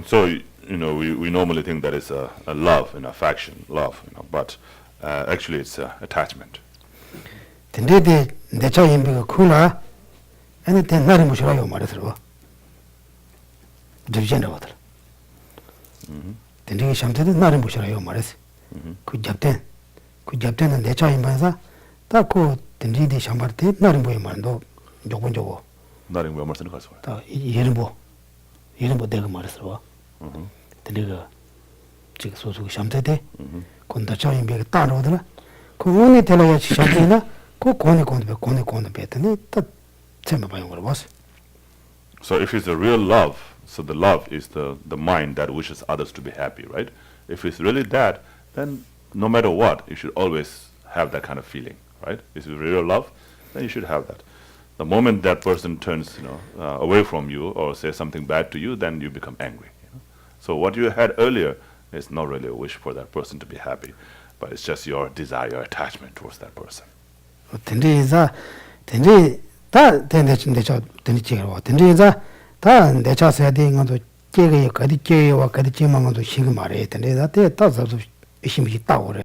Speaker 4: so we normally think that it's a love and affection, love, but actually it's attachment.
Speaker 5: Tendede necha yimbiga kula ane ten nari mushura yo mara thirwa dirjenda wadar tendege shamtede nari mushura yo mara si ku jabten necha yimbiga ta ku tendede shambarte nari muyo mara ndo jogo
Speaker 4: nari muyo mara thirwa
Speaker 5: ta yerimbo dega mara thirwa tendege chiga sosu shamtede ku necha yimbiga taro wadara ku ngoni tela ya shamtede
Speaker 4: so if it's a real love, so the love is the mind that wishes others to be happy, right? If it's really that, then no matter what, you should always have that kind of feeling, right? If it's real love, then you should have that. The moment that person turns away from you or says something bad to you, then you become angry. So what you had earlier is not really a wish for that person to be happy, but it's just your desire, your attachment towards that person.
Speaker 5: Tendeza ta necha chigwa tendeza ta necha sade ngado chege kadi chege wa kadi chima ngado shigmare tendeza te ta zaso ishimi tawore.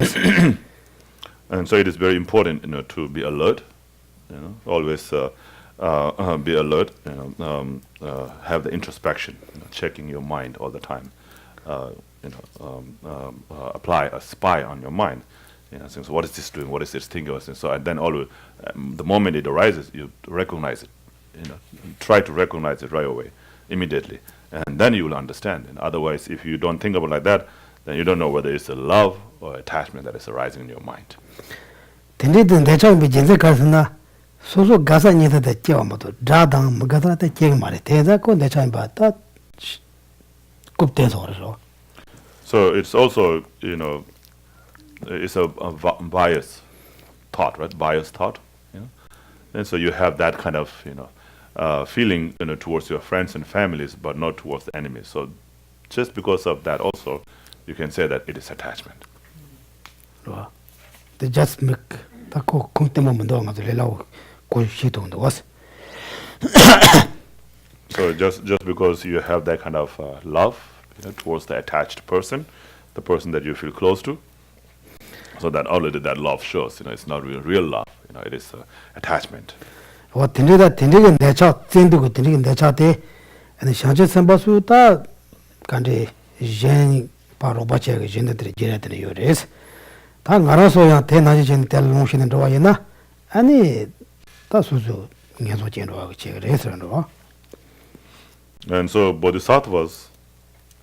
Speaker 4: And so it is very important to be alert, always be alert, have the introspection, checking your mind all the time, apply a spy on your mind. So what is this doing? What is this thinking? So and then always, the moment it arises, you recognize it. Try to recognize it right away, immediately, and then you will understand. And otherwise, if you don't think about it like that, then you don't know whether it's a love or attachment that is arising in your mind. So it's also it's a bias thought, right? Bias thought, and so you have that kind of feeling towards your friends and families, but not towards the enemies. So just because of that, also you can say that it is attachment.
Speaker 5: They just make
Speaker 4: so just because you have that kind of love towards the attached person, the person that you feel close to. So that already that love shows, it's not real love, it is attachment.
Speaker 5: What tending necha tending tending necha te and shanje sambasu ta kande jen parobache jen de jere de yores ta ngaraso ya te na jen tel motion ndo yana ani ta suzu ngezo jen ro che resro.
Speaker 4: And so bodhisattvas,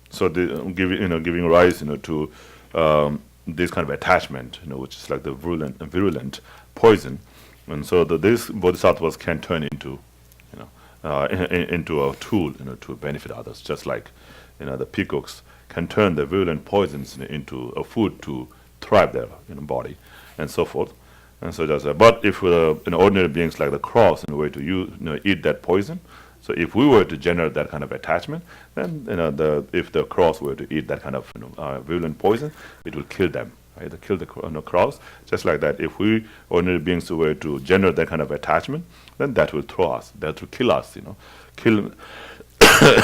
Speaker 4: so they giving rise to this kind of attachment, which is like the virulent poison, and so these bodhisattvas can turn into, into a tool, to benefit others, just like, the peacocks can turn the virulent poisons into a food to thrive their body, and so forth, and so that's. But if ordinary beings like the cross, in a way to eat that poison. So if we were to generate that kind of attachment, then if the cross were to eat that kind of virulent poison, it will kill them. Right? They kill the cross. Just like that, if we ordinary beings were to generate that kind of attachment, then that will throw us. That will kill us. Kill.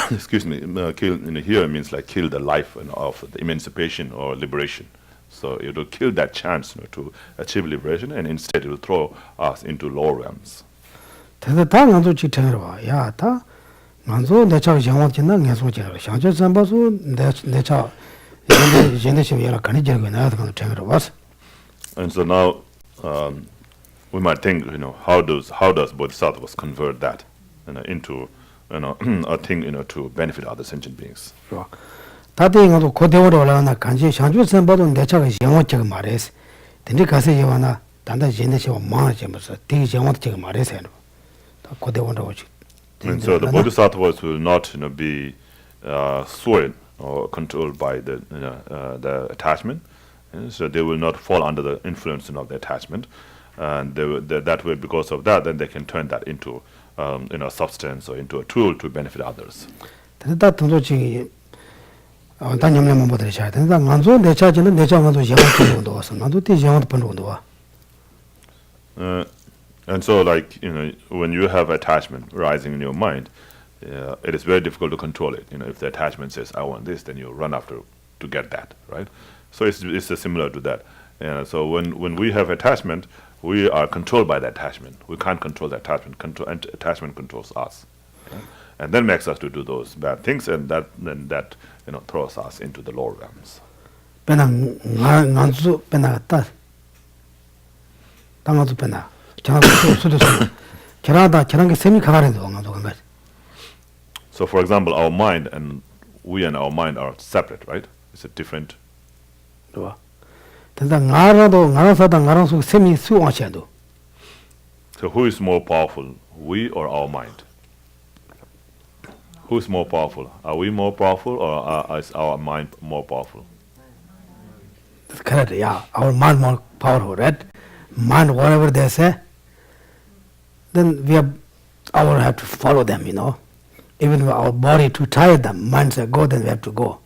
Speaker 4: Excuse me. Kill here means like kill the life of the emancipation or liberation. So it will kill that chance to achieve liberation, and instead it will throw us into lower realms.
Speaker 5: Tēnā tā ngā tsū chī tēngā rwa, yā tā ngā tsū nēchā yāngwā jīnā ngā tsū jīnā rwa, xiāngchā sāmbā tsū nēchā yāngdā shīm yāla kāni jīnā ngā tā ngā tēngā rwa.
Speaker 4: And so now we might think, how does Bodhisattvas convert that into a thing to benefit other sentient beings?
Speaker 5: Tā tē ngā tsū kō tēwā rwa nā kāñchī xiāngchū sāmbā tsū nēchā yāngwā jīgā mā rēs, tēndī kāsē yāwa nā tāndā jīndā shīwa mā rā jīmbā sā, tē yāngwā jīgā mā rēs yā rwa.
Speaker 4: And so the Bodhisattvas will not be swayed or controlled by the attachment. So they will not fall under the influence of the attachment. And that way, because of that, then they can turn that into substance or into a tool to benefit others. And so, like, when you have attachment rising in your mind, it is very difficult to control it. If the attachment says, I want this, then you run after to get that, right? So it's similar to that. So when we have attachment, we are controlled by the attachment. We can't control the attachment. And attachment controls us. And then makes us to do those bad things, and that throws us into the lower realms. So, for example, our mind and our mind are separate, right? It's a different.
Speaker 5: So
Speaker 4: who is more powerful, we or our mind? Who is more powerful? Are we more powerful, or is our mind more powerful?
Speaker 5: That's correct, yeah. Our mind more powerful, right? Mind, whatever they say, then we have to follow them, Even if our body too tired, the mind said go, then we have to go.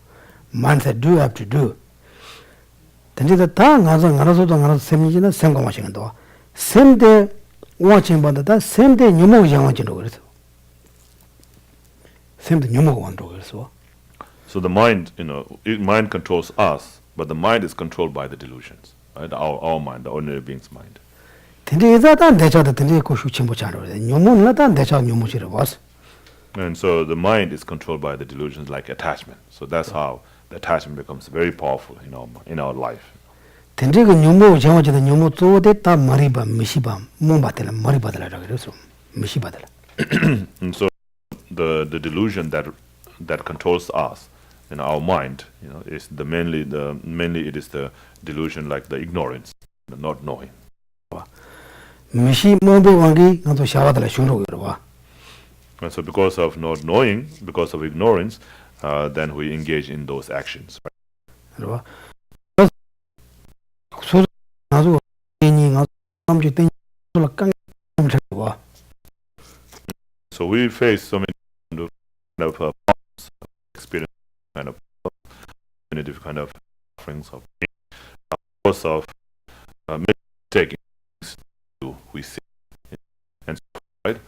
Speaker 5: Mind said do, have to do. Then the same day watching about that, same day you know
Speaker 4: So the mind, mind controls us, but the mind is controlled by the delusions, right? Our mind, the ordinary being's mind. And so the mind is controlled by the delusions like attachment. So that's how the attachment becomes very powerful in our life.
Speaker 5: And so
Speaker 4: the delusion that controls us in our mind, is mainly it is the delusion like the ignorance, the not knowing. And so because of not knowing, because of ignorance, then we engage in those actions. Right? So we face so many experience, many different kind of offerings of pain, because of mistaking we see, and so, right.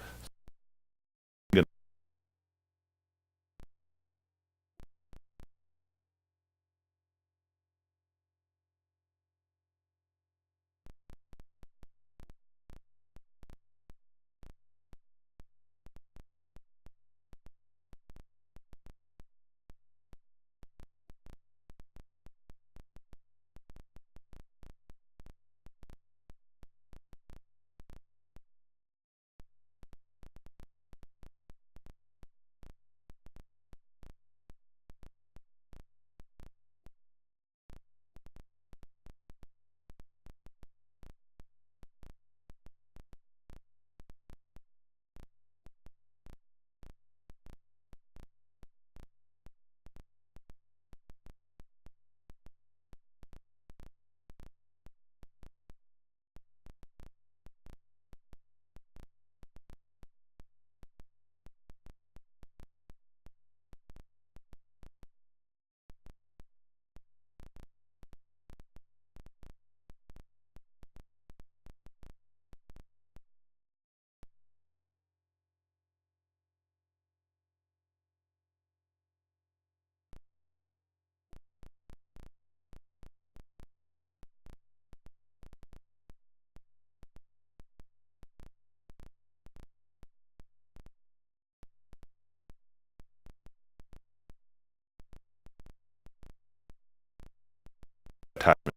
Speaker 4: attachment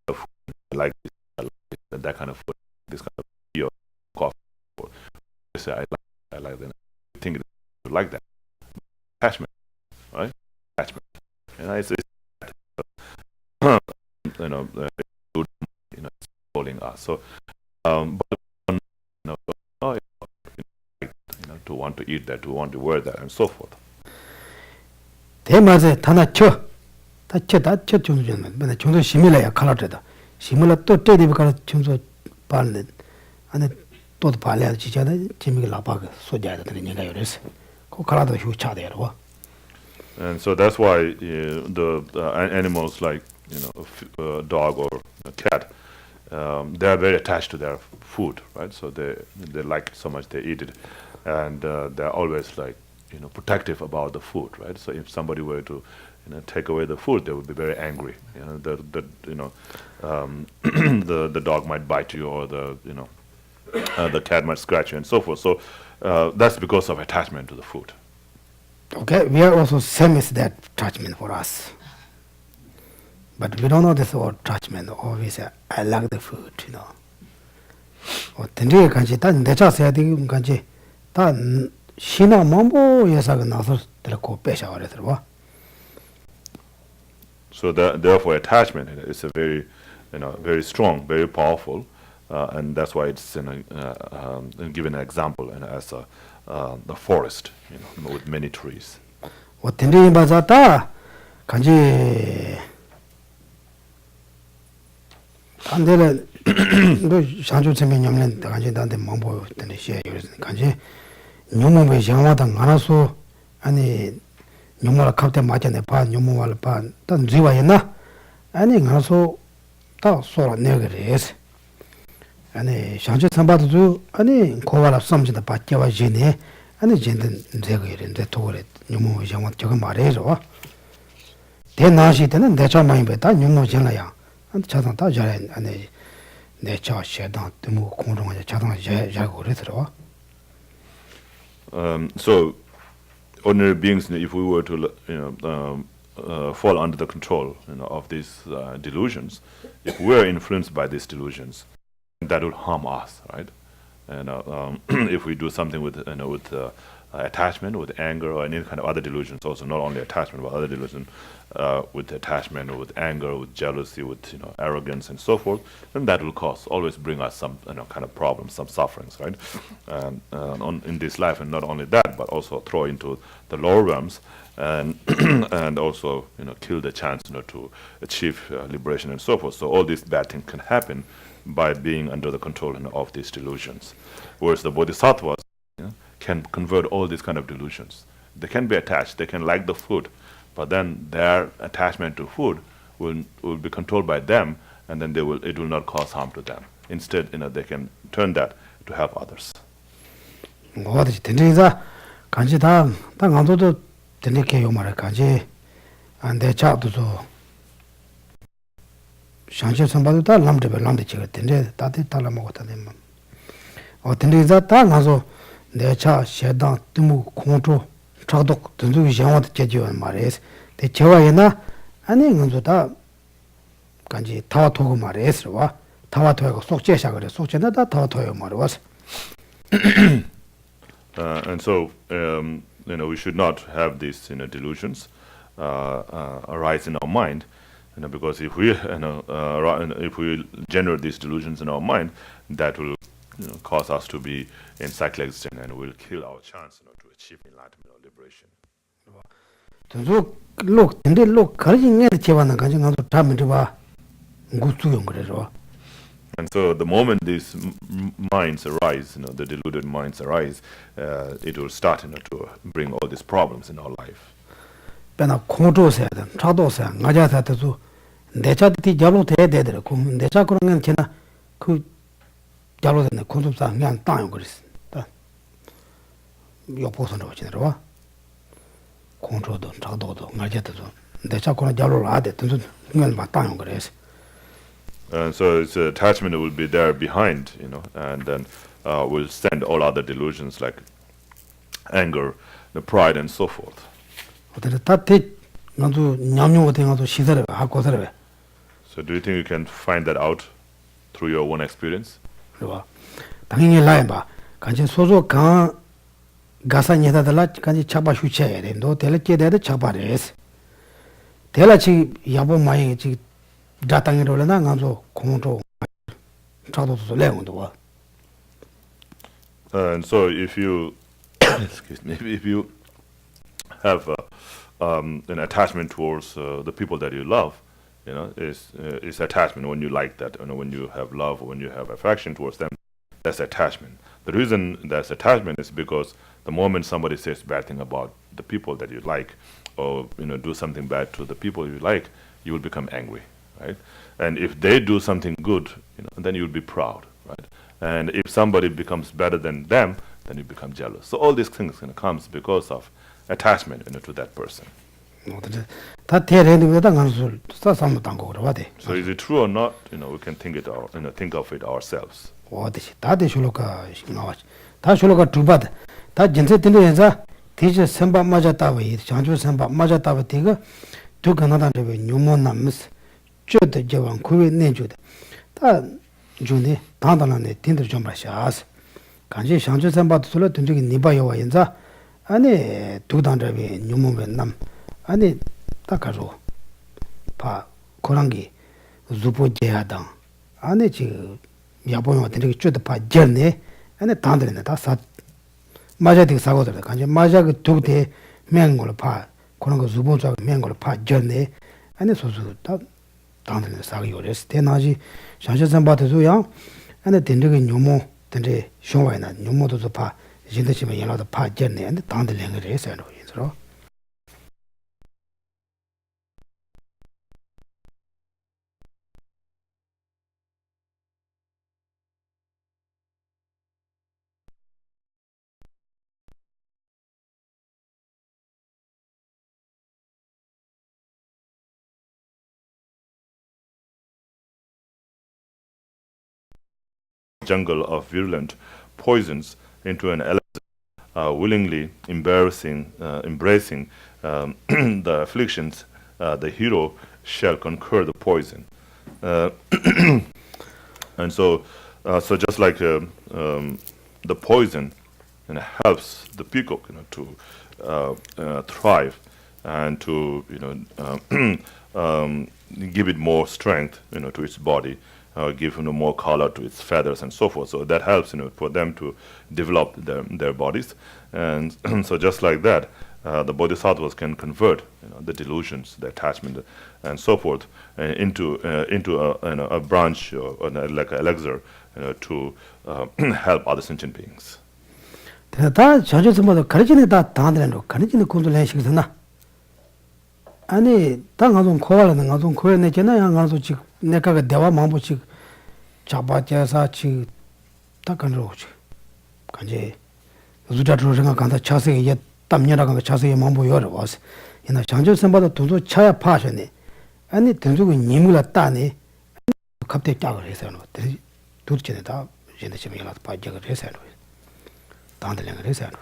Speaker 4: to food. I like this, that kind of food, this kind of tea or coffee. They say I like that. I think you like that. Attachment, right? Attachment. And I say, food, it's calling us. So, but to want to eat that, to want to wear that, and so forth.
Speaker 5: 대마제 다나 쳐. 다쳐 중주는 맨날 중도 시밀라야 칼라트다. 시밀라 또 때리고 가서 중도 발는 안에 또 발려야 지잖아. 재미가 라바가 소자야 되는 얘가 요래서. 그 칼라도 휴차대로.
Speaker 4: And so that's why the animals like a dog or a cat, they are very attached to their food, right? So they like it so much they eat it, and they're always like protective about the food, right? So if somebody were to take away the food, they would be very angry. The dog might bite you, or the cat might scratch you, and so forth. So that's because of attachment to the food.
Speaker 5: Okay, we are also same as that attachment for us. But we don't know this word attachment. Always say, I like the food, then kanji tan decha say the kanji tan shina mambo yesaga naso teleko pesha ore.
Speaker 4: So therefore attachment is a very very strong, very powerful, and that's why it's given an example as the forest, with many trees.
Speaker 5: Then bazata kanji 안데는 너 산주 생명념는 간지 단데 mambo 되는 시에 간지 뇽모에 장마다 많아서 아니 뇽모라 갑때 맞잖아 봐 뇽모를 봐단 지와였나 아니 가서 다 소라 내그래서 아니 산주 선바도 아니 고발아 섬진다 받겨와 지네 아니 진든 제가 이런데 도그래 뇽모에 장마 저거 말해줘 대나시 때는 내가 많이 뱉다 뇽모 전라야 and 자당 다 잘해 안에 내 자세다 너무 공정하게 자당 잘 그러더라고.
Speaker 4: So ordinary beings, if we were to fall under the control of these delusions, if we are influenced by these delusions, that will harm us, right? And if we do something with attachment, with anger, or any kind of other delusions, also not only attachment but other delusions, with attachment or with anger, with jealousy, with arrogance and so forth, then that will always bring us some kind of problems, some sufferings, right? In this life, and not only that, but also throw into the lower realms, and and also kill the chance to achieve liberation and so forth. So all these bad things can happen by being under the control of these delusions. Whereas the bodhisattvas can convert all these kind of delusions. They can be attached, they can like the food, but then their attachment to food will be controlled by them, and then it will not cause harm to them. Instead, they can turn that to help others.
Speaker 5: 뭐지 된지자 간지 다 안도도 된게 요 말에 간지 안돼 차도서 상실 선바도 다 남데 지가 된데 다들 달라 먹었다네. 된지자 다 나서 내차 셰당 뜨무 공조 차독 등등이 영화도 제지원 말해서 대체와이나 아니 응조다 간지 타와토고 말해서 와 타와토고 속제샤 그래 속제나다 타와토요 말어서.
Speaker 4: And so we should not have these delusions arise in our mind, because if we generate these delusions in our mind, that will cause us to be in cyclic existence and will kill our chance to achieve enlightenment or liberation.
Speaker 5: 또 록 근데 록 가르친 게 제와는 간지 가서 담을 봐 구수용 그래서.
Speaker 4: And so the moment these minds arise, the deluded minds arise, it will start to bring all these problems in our life.
Speaker 5: 배나 공조세야 돼. 차도세 나자사도 내차디 잡로 돼야 되더라고. 내차 그런 건 제나 그 잡로 되네. 공조사 그냥 땅요 그랬어. 요포선으로 지내려. 공조도 차도도 나자도 내차 그런 잡로 하대. 그냥 막 땅요 그랬어.
Speaker 4: And so its attachment will be there behind, and then will send all other delusions like anger, the pride, and so forth.
Speaker 5: 어때 다티 나도 냠냠 같은 것도 시설에 하고 살아요.
Speaker 4: So do you think you can find that out through your own experience?
Speaker 5: 그봐. 당연히 라인 봐. 간지 소소 강 가사니다들라 간지 잡아 휴체야 돼. 너 될게 돼도 잡아래스. 될라치 야보 많이 지 다당이로나 간소 공조 차도도 레온도 와.
Speaker 4: And so if you excuse me, if you have an attachment towards the people that you love, you know, is attachment when you like that, you know, when you have love or when you have affection towards them, that's attachment. The reason that's attachment is because the moment somebody says bad thing about the people that you like, or you know, do something bad to the people you like, you will become angry, right? And if they do something good, you know, then you'll be proud, right? And if somebody becomes better than them, then you become jealous. So all these things comes because of attachment, you know, to that person.
Speaker 5: 다 대래는 거다 간소 싸삼도 당고 그러와 돼.
Speaker 4: So is it true or not? You know, we can think it out, you know, think of it ourselves.
Speaker 5: 어디지? 다들 쇼로가 나와지. 다 쇼로가 두바다. 다 전체 들려서 대저 선바 맞았다고 이 장주 선바 맞았다고 되고 두 가나다를 뉴몬 남스 저도 저왕 구에 내주다. 다 주네 단단한데 틴들 좀 마셔스. 간지 장주 선바도 솔로 든적이 니바요와 인자 아니 두 단자비 뉴몬에 남 아니 딱가로 파 고랑기 주보제하당 아니 지금 야보는 어떤 게 쫓다 파 전에 아니 단들네 다사 맞아 되게 사고들 간지 맞아 그 두대 맹걸 파 그런 거 주보자 맹걸 파 전에 아니 소소 다 단들네 사고 요레스 대나지 샤샤선 바도야 아니 된적이 뉴모 된데 쇼와이나 뉴모도 파 진짜지만 연락도 파 전에 아니 단들네 그래 해서요 인스로
Speaker 4: Jungle of virulent poisons into an elixir, willingly embracing the afflictions, the hero shall conquer the poison. And so just like the poison, you know, helps the peacock, you know, to thrive and to, you know, give it more strength, you know, to its body. Give, you know, more color to its feathers and so forth. So that helps, you know, for them to develop their bodies. And so just like that, the bodhisattvas can convert, you know, the delusions, the attachment, and so forth into a branch or like an elixir, you know, to help other sentient beings.
Speaker 5: 다 자주스마다 가르치는 다 다들로 가르치는 군들 해식이잖아. 아니 당하던 코알는 가던 코에 내잖아. 양가서 지 내가 대화 망보치 잡아져서 지 딱간로 오지. 간제 우주자로 생각한다. 차세에 땀녀라가 차세에 망보 여러 와서. 이나 장주선바다 도도 차야 파셔네. 아니 등주고 님을 따네. 갑자기 짝을 해서는 둘째는 다 이제 집에 연락 빠져가 해서는 단들랭을 해서는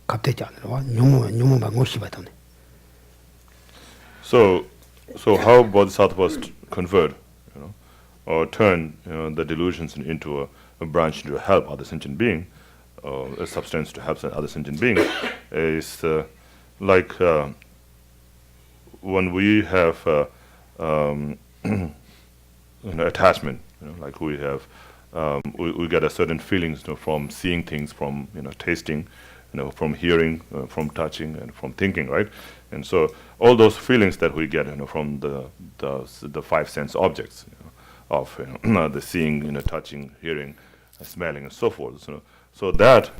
Speaker 5: 갑자기 짝을 와. 뇽모만 고시 받았네.
Speaker 4: So how bodhisattvas convert, you know, or turn, you know, the delusions into a branch to help other sentient being, a substance to help other sentient being, is like when we have you know, attachment, you know, like we have we get a certain feelings, you know, from seeing things, from, you know, tasting, you know, from hearing, from touching, and from thinking, right? And so all those feelings that we get, you know, from the five sense objects, you know, of, you know, the seeing, you know, touching, hearing, smelling, and so forth. So that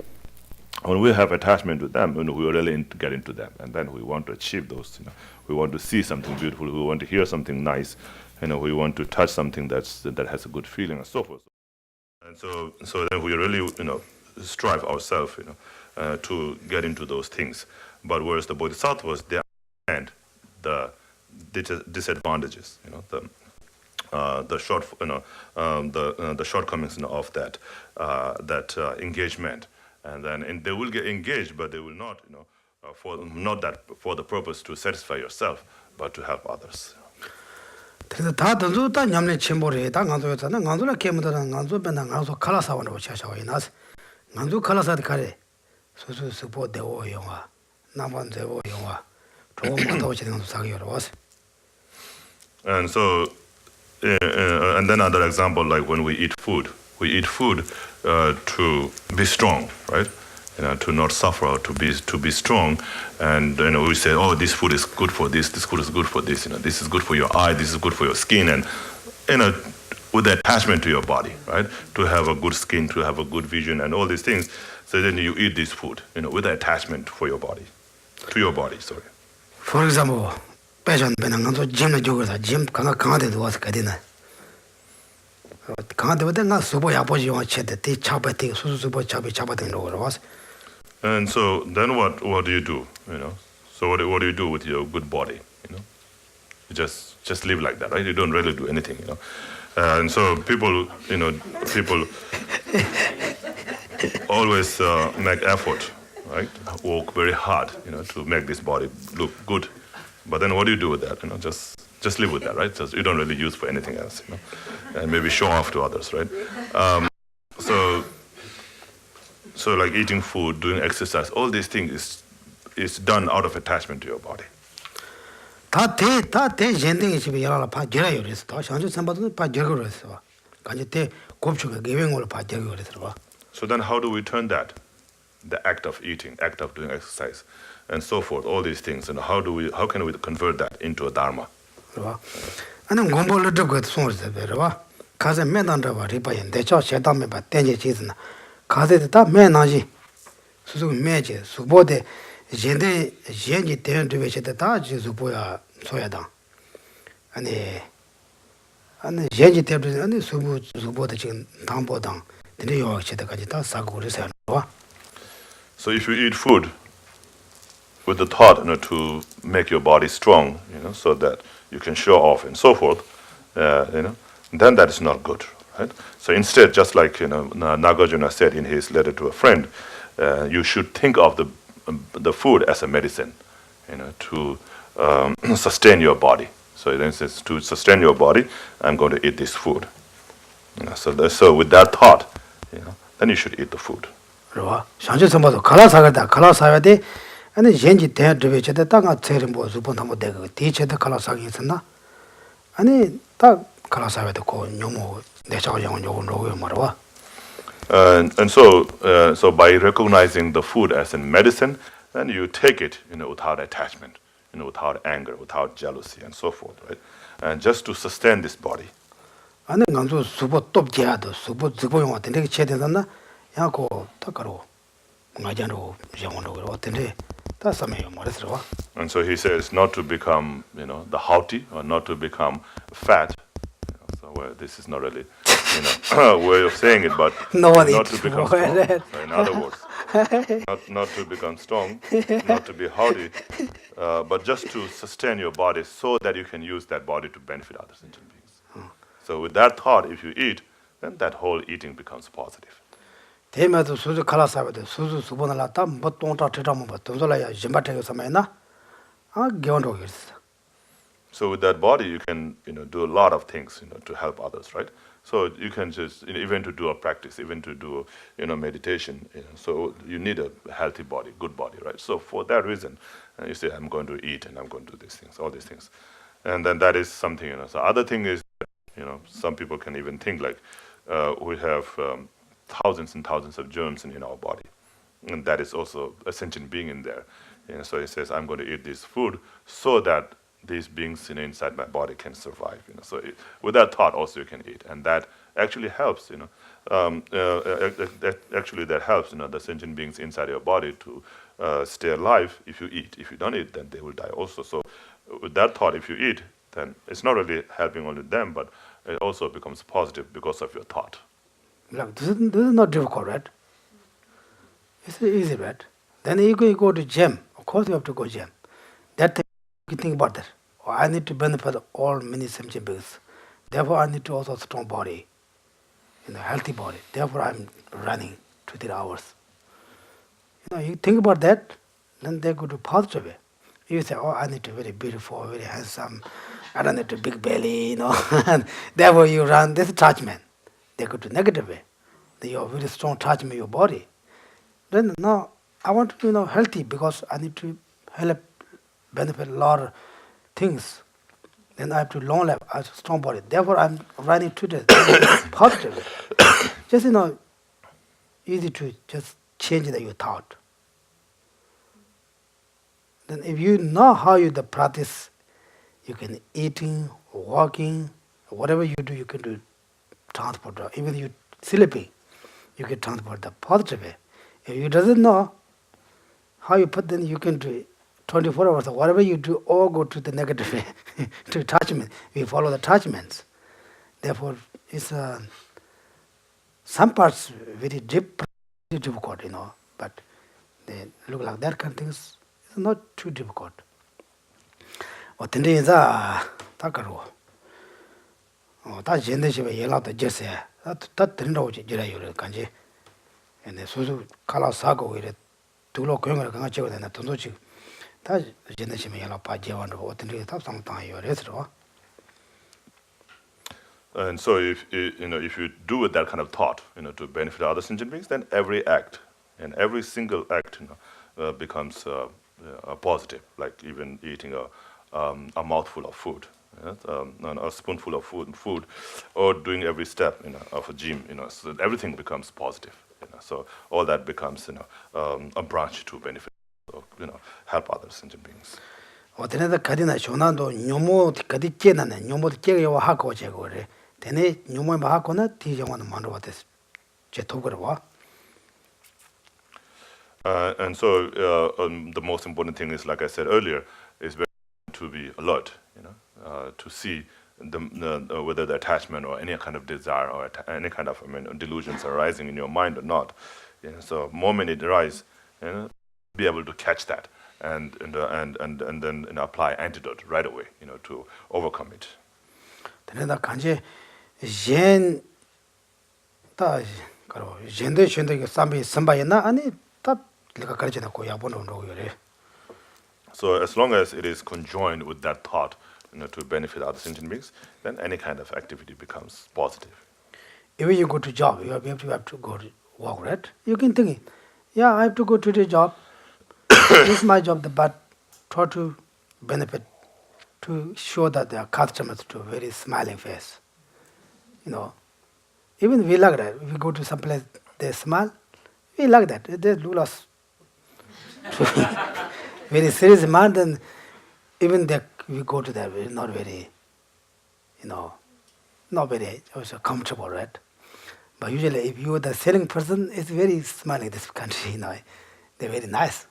Speaker 4: when we have attachment with them, you know, we really get into them, and then we want to achieve those. You know, we want to see something beautiful, we want to hear something nice, you know, we want to touch something that has a good feeling, and so forth. And so then we really, you know, strive ourselves, you know, to get into those things. But whereas the bodhisattvas, they understand the disadvantages, you know, the shortcomings, you know, of that engagement, and they will get engaged, but they will not, you know, not that for the purpose to satisfy yourself, but to help others.
Speaker 5: 그래서 다 던져 다 냠내 침보래 다 간소였잖아. 간소라 깨무더라 간소 ben나 간소 칼라사원으로 차샤와 이나스. 간소 칼라사드 가래. 소소 스포 대오 영화. 남원 대오 영화. 좋은 것도 지는 사기로 왔어.
Speaker 4: And so, and then another example, like when we eat food to be strong, right? To not suffer, to be strong, and we say, oh, this food is good for this food is good for this, this is good for your eye, this is good for your skin, and with the attachment to your body, right? To have a good skin, to have a good vision, and all these things. So then you eat this food, with the attachment for your body, to your body. Sorry.
Speaker 5: For example, passion benanganso gym jogasa gym 강한데 누워서 가디나. 강한데 내가 수보 야보지 영화 쳇데 대 차바티 수수보 차바티 로로 와서.
Speaker 4: And so then what do you do? So what do you do with your good body? You just live like that, right? You don't really do anything, And so people always make effort, right? Work very hard, to make this body look good. But then what do you do with that? Just live with that, right? You don't really use for anything else, and maybe show off to others, right? So like eating food, doing exercise, all these things is done out of attachment to your body.
Speaker 5: 다대 젠딩이 집에 열어라 봐 저래요 그래서 더 상주 선바도 봐 저거 그랬어. 간지 대 곱추가 개명으로 봐 저거 그랬어 봐.
Speaker 4: So then how do we turn that? The act of eating, act of doing exercise, and so forth, all these things, and how can we convert that into a dharma?
Speaker 5: 봐. 아니 공부를 듣고 손을 대려 봐. 가서 매단다 봐 리바인 대처 세담에 봐 땡제 지스나. 가서 다 매나지. 수수 매제 수보대 젠데 젠지 대한테 외쳤다 다 지수보야 소야다. 아니 젠지 대한테 아니 수보대 지금 당보당 근데 요학체다까지 다 사고 그래서 봐.
Speaker 4: So if you eat food with the thought to make your body strong, so that you can show off and so forth, then that is not good, right? So instead, just like Nagarjuna said in his letter to a friend, you should think of the food as a medicine, to sustain your body. So then it says, to sustain your body, I'm going to eat this food. So with that thought, then you should eat the food.
Speaker 5: 그러와 상주 선바도 갈아사야 돼. 아니 젠지 대한테 저때 땅아 체를 뭐 수번 한번 되고 뒤체도 갈아사기 있었나? 아니 딱 갈아사야 되고 용모 내 저거 요건 로고 말아.
Speaker 4: And so by recognizing the food as a medicine, then you take it, without attachment, without anger, without jealousy, and so forth, right? And just to sustain this body.
Speaker 5: 아니 간주 수보 똑지야도 수보 용어 되게 체되었나? 야고 딱가로 맞아로 영원으로 어떤데 다 സമയം 말했어.
Speaker 4: And so he says not to become, the haughty or not to become fat. So this is not really, way of saying it, but not to become strong. So in other words, not to become strong, not to be haughty, but just to sustain your body so that you can use that body to benefit other sentient beings. So with that thought, if you eat, then that whole eating becomes positive.
Speaker 5: 대매도 수수 갈아사야도 수수 수번을 났다 뭐 똥타 트라모 뭐 돈sol아야 짐바테고 സമയ나 아 개원도 그랬어.
Speaker 4: So with that body you can do a lot of things to help others, right? So you can just even to do a practice, even to do meditation, so you need a healthy body, good body, right? So for that reason you say I'm going to eat and I'm going to do these things, all these things, and then that is something. So other thing is some people can even think like we have thousands and thousands of germs in our body, and that is also a sentient being in there. So he says, I'm going to eat this food so that these beings inside my body can survive. So with that thought also you can eat, and that actually helps. Actually that helps. The sentient beings inside your body to stay alive if you eat. If you don't eat, then they will die also. So with that thought, if you eat, then it's not really helping only them, but it also becomes positive because of your thought.
Speaker 5: Look, this is not difficult, right? It's easy, right? Then you go to gym. Of course, you have to go gym. That thing, you think about that. I need to benefit all many sentient beings. Therefore, I need to also strong body, healthy body. Therefore, I'm running 2-3 hours. You think about that. then they go to positive way. You say, oh, I need to be very beautiful, very handsome, I don't need to big belly, and therefore you run this attachment. They go to negative way. You have very strong attachment in your body. Then no, I want to be healthy because I need to help benefit a lot of things. Then I have to long life, I have a strong body. Therefore I'm running to the positive way. Just easy to just change your thought. Then if you know how you practice, you can eating, walking, whatever you do, you can do transport. Even you sleeping, you can transport the positive way. If you doesn't know how you put, then you can do it 24 hours. Whatever you do, all go to the negative way, to attachment. We follow the attachments. Therefore, it's some parts very difficult, but they look like that kind of things. It's not too difficult. Tenley is Takaru. That's Geneship, Yellow, the Geshe. That Tendo Jirayu Kanji. And the Suzu Kalasago with it. Tulo Kunga Kangacho and the Tondochi. That's Geneship Yellow Pajawan or Tenley, that's sometime your restaurant.
Speaker 4: And so if you do with that kind of thought, to benefit other sentient beings, then every act and every single act, becomes a positive. Like even eating a mouthful of food, a spoonful of food, or doing every step, of a gym, so that everything becomes positive. So all that becomes, a branch to benefit, help other sentient beings.
Speaker 5: 어때는 가디나 쇼나도 뇨모 가디 째나네 뇨모 째요 하고 제거래 되네 뇨모 하고나 뒤정원은 만들어 됐어 제 도그러 와.
Speaker 4: And so the most important thing is, like I said earlier, is to be alert, to see whether the attachment or any kind of desire or any kind of delusions are arising in your mind or not. So the moment it arises, be able to catch that and then apply antidote right away, to overcome it.
Speaker 5: 되는다 간제 젠 그러 젠데 젠데 삼비 선바였나 아니 다 내가 가르쳐 놓고 야본으로 그래.
Speaker 4: So as long as it is conjoined with that thought, to benefit other sentient beings, then any kind of activity becomes positive.
Speaker 5: If you go to job, you have to go to work, right? You can think, yeah, I have to go to the job. This is my job, but try to benefit, to show that their customers to a very smiling face. Even we like that. If we go to some place, they smile. We like that. They look us very serious man. Then even we go to that, not very, not very also comfortable, right? But usually, if you are the selling person, it's very smiling. This country, they're very nice.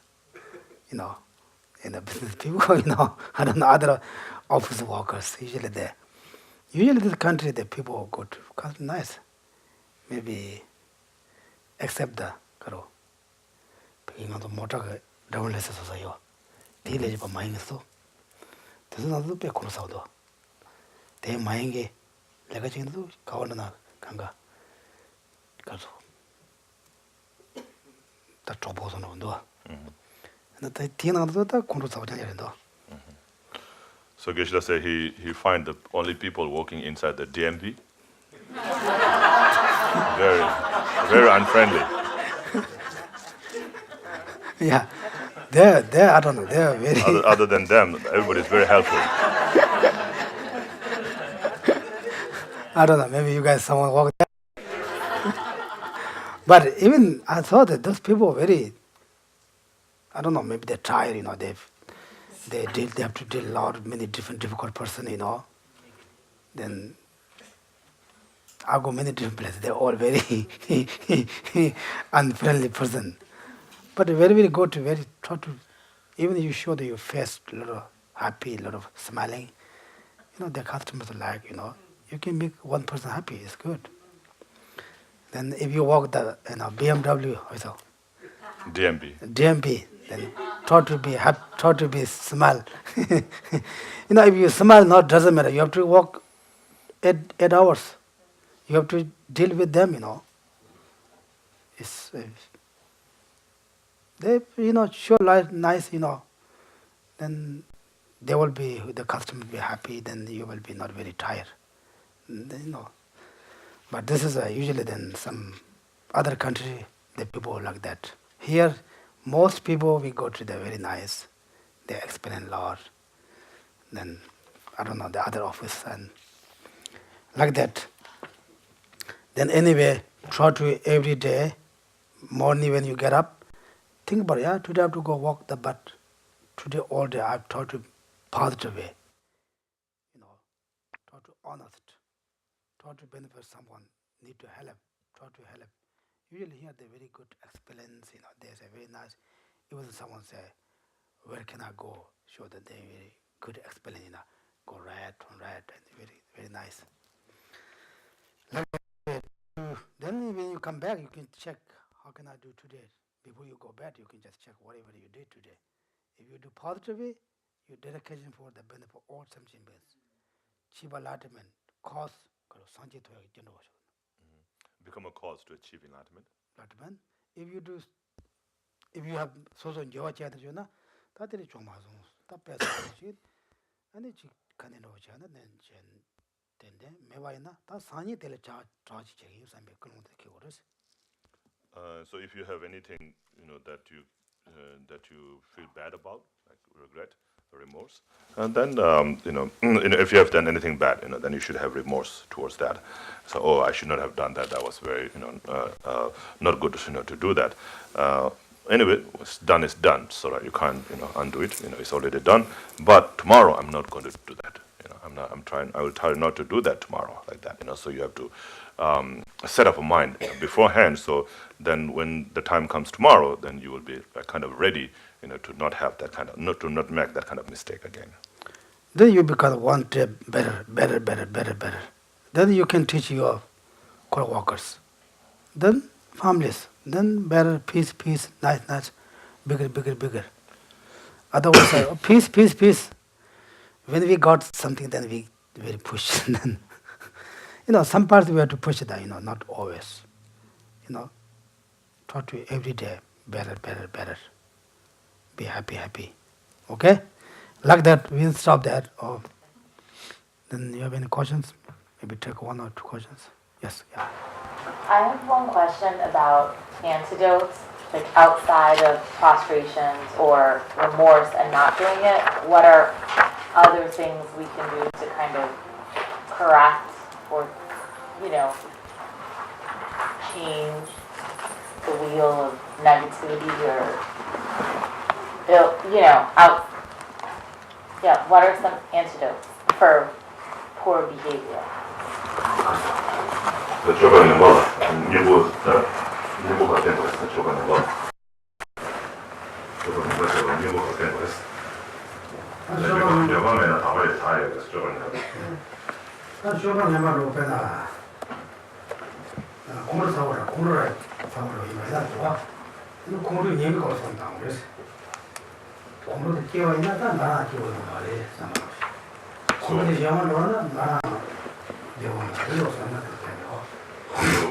Speaker 5: The business people, I don't know, other office workers, usually this country, the people go to, nice. Maybe, except the, karo, the motor, double lessons of you. Teenage for mine so. This is not the Pekun Saudo. They mange, like a chin, Kawana, Kanga, Kazu. The troubles on door.
Speaker 4: So Geshe said he find the only people walking inside the DMV very, very unfriendly.
Speaker 5: Yeah, they're I don't know, they're very.
Speaker 4: Other than them, everybody's very helpful.
Speaker 5: I don't know, maybe you guys someone walk there. But even I thought that those people are very. I don't know, maybe they're tired, they have to deal a lot of many different difficult person, Then I go many different places. They're all very unfriendly person. But very, very good to try to, even if you show that your face a lot of happy, a lot of smiling, the customers like, you can make one person happy, it's good. Then if you walk the BMW also. DMB. Then try to be happy, try to be smile. If you smile, doesn't matter. You have to walk 8 hours. You have to deal with them. It's They, show nice, then they will be, the customer will be happy, then you will be not very tired. But this is usually then some other country, the people like that. Here, most people, we go to the very nice, they explain a lot. Then, I don't know, the other office and like that. Then anyway, try to every day, morning when you get up, think about it, today I have to go walk the butt. Today all day I've tried to positive way. Try to honest. Try to benefit someone, need to help, try to help. Usually here they very good explains, there's a very nice, even someone say, where can I go? Show that they very good explain, go right, and very, very nice. Then when you come back, you can check, how can I do today? Before you go back, you can just check whatever you did today. If you do positively, your dedication for the benefit of all sentient beings. Chiba enlightenment, cause,
Speaker 4: Become a cause to achieve enlightenment.
Speaker 5: If you have social joy, that is that person, and it's kind of then Mewaina, that's Sani charge checking some cures.
Speaker 4: So if you have anything, that you feel bad about, like regret or remorse, and then if you have done anything bad, then you should have remorse towards that. So, I should not have done that. That was very, not good, to do that. Anyway, what's done is done, so that you can't, undo it. It's already done. But tomorrow, I'm not going to do that. I will try not to do that tomorrow, like that. So you have to set up a mind beforehand. So then, when the time comes tomorrow, then you will be kind of ready, to not have that kind of, not make that kind of mistake again.
Speaker 5: Then you become one step better. Then you can teach your co-workers. Then families. Then better, peace, nice, bigger. Otherwise, peace. When we got something, then we very push. Then, some parts we have to push it, not always. Try to every day better. Be happy. Okay? Like that, we'll stop that. Or then you have any questions? Maybe take one or two questions. Yes, yeah.
Speaker 6: I have one question about antidotes, like outside of prostrations or remorse and not doing it. What are other things we can do to kind of correct or, change the wheel of negativity or, what are some antidotes for poor behavior?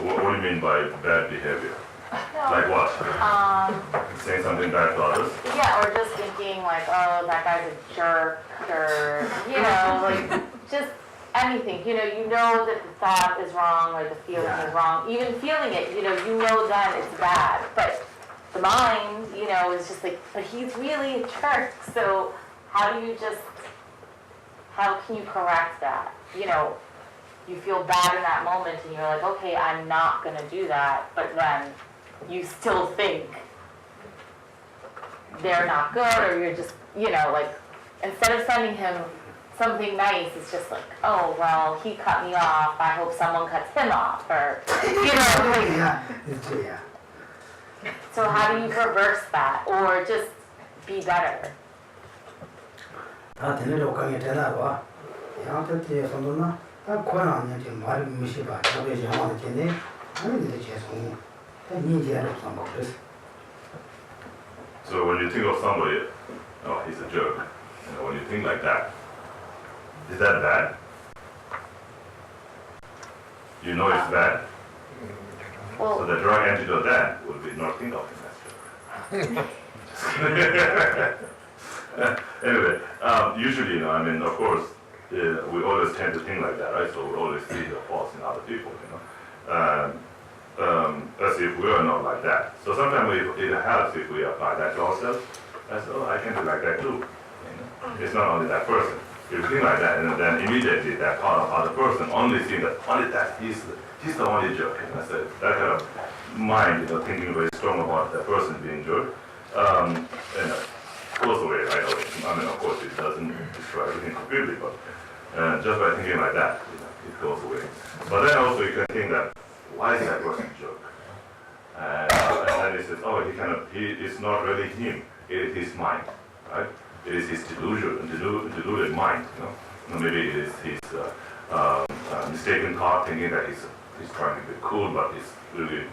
Speaker 4: What do you mean by bad behavior? Like what? Saying something bad to others?
Speaker 6: Yeah, or just thinking like, oh, that guy's a jerk, or, like, just anything. You know that the thought is wrong or the feeling is wrong. Even feeling it, you know then it's bad. But the mind, is just like, but he's really a jerk. So how can you correct that? You feel bad in that moment and you're like, okay, I'm not going to do that. But then you still think they're not good, or you're just, like, instead of sending him something nice, it's just like, oh, well, he cut me off, I hope someone cuts him off, or,
Speaker 5: Yeah.
Speaker 6: So how do you reverse that, or just be better?
Speaker 4: So when you think of somebody, oh, he's a jerk, when you think like that, is that bad? You know it's bad?
Speaker 6: Well,
Speaker 4: So the drug antidote that would be not think of him as jerk. Anyway, usually, I mean, of course, we always tend to think like that, right? So we always see the faults in other people, as if we are not like that. So sometimes it helps if we apply that to ourselves. As oh, I can be like that too. It's not only that person. If you think like that, and then immediately that part of other person only see that only that he's the only jerk. So that kind of mind, thinking very strong about that person being jerk, goes away right away. I mean, of course, it doesn't destroy everything completely, but just by thinking like that, it goes away. But then also you can think that, why is that person a jerk? And then he says, oh, he is not really him. It is his mind, right? It is his deluded mind. Maybe it is his mistaken thought, thinking that he's trying to be cool, but he's really,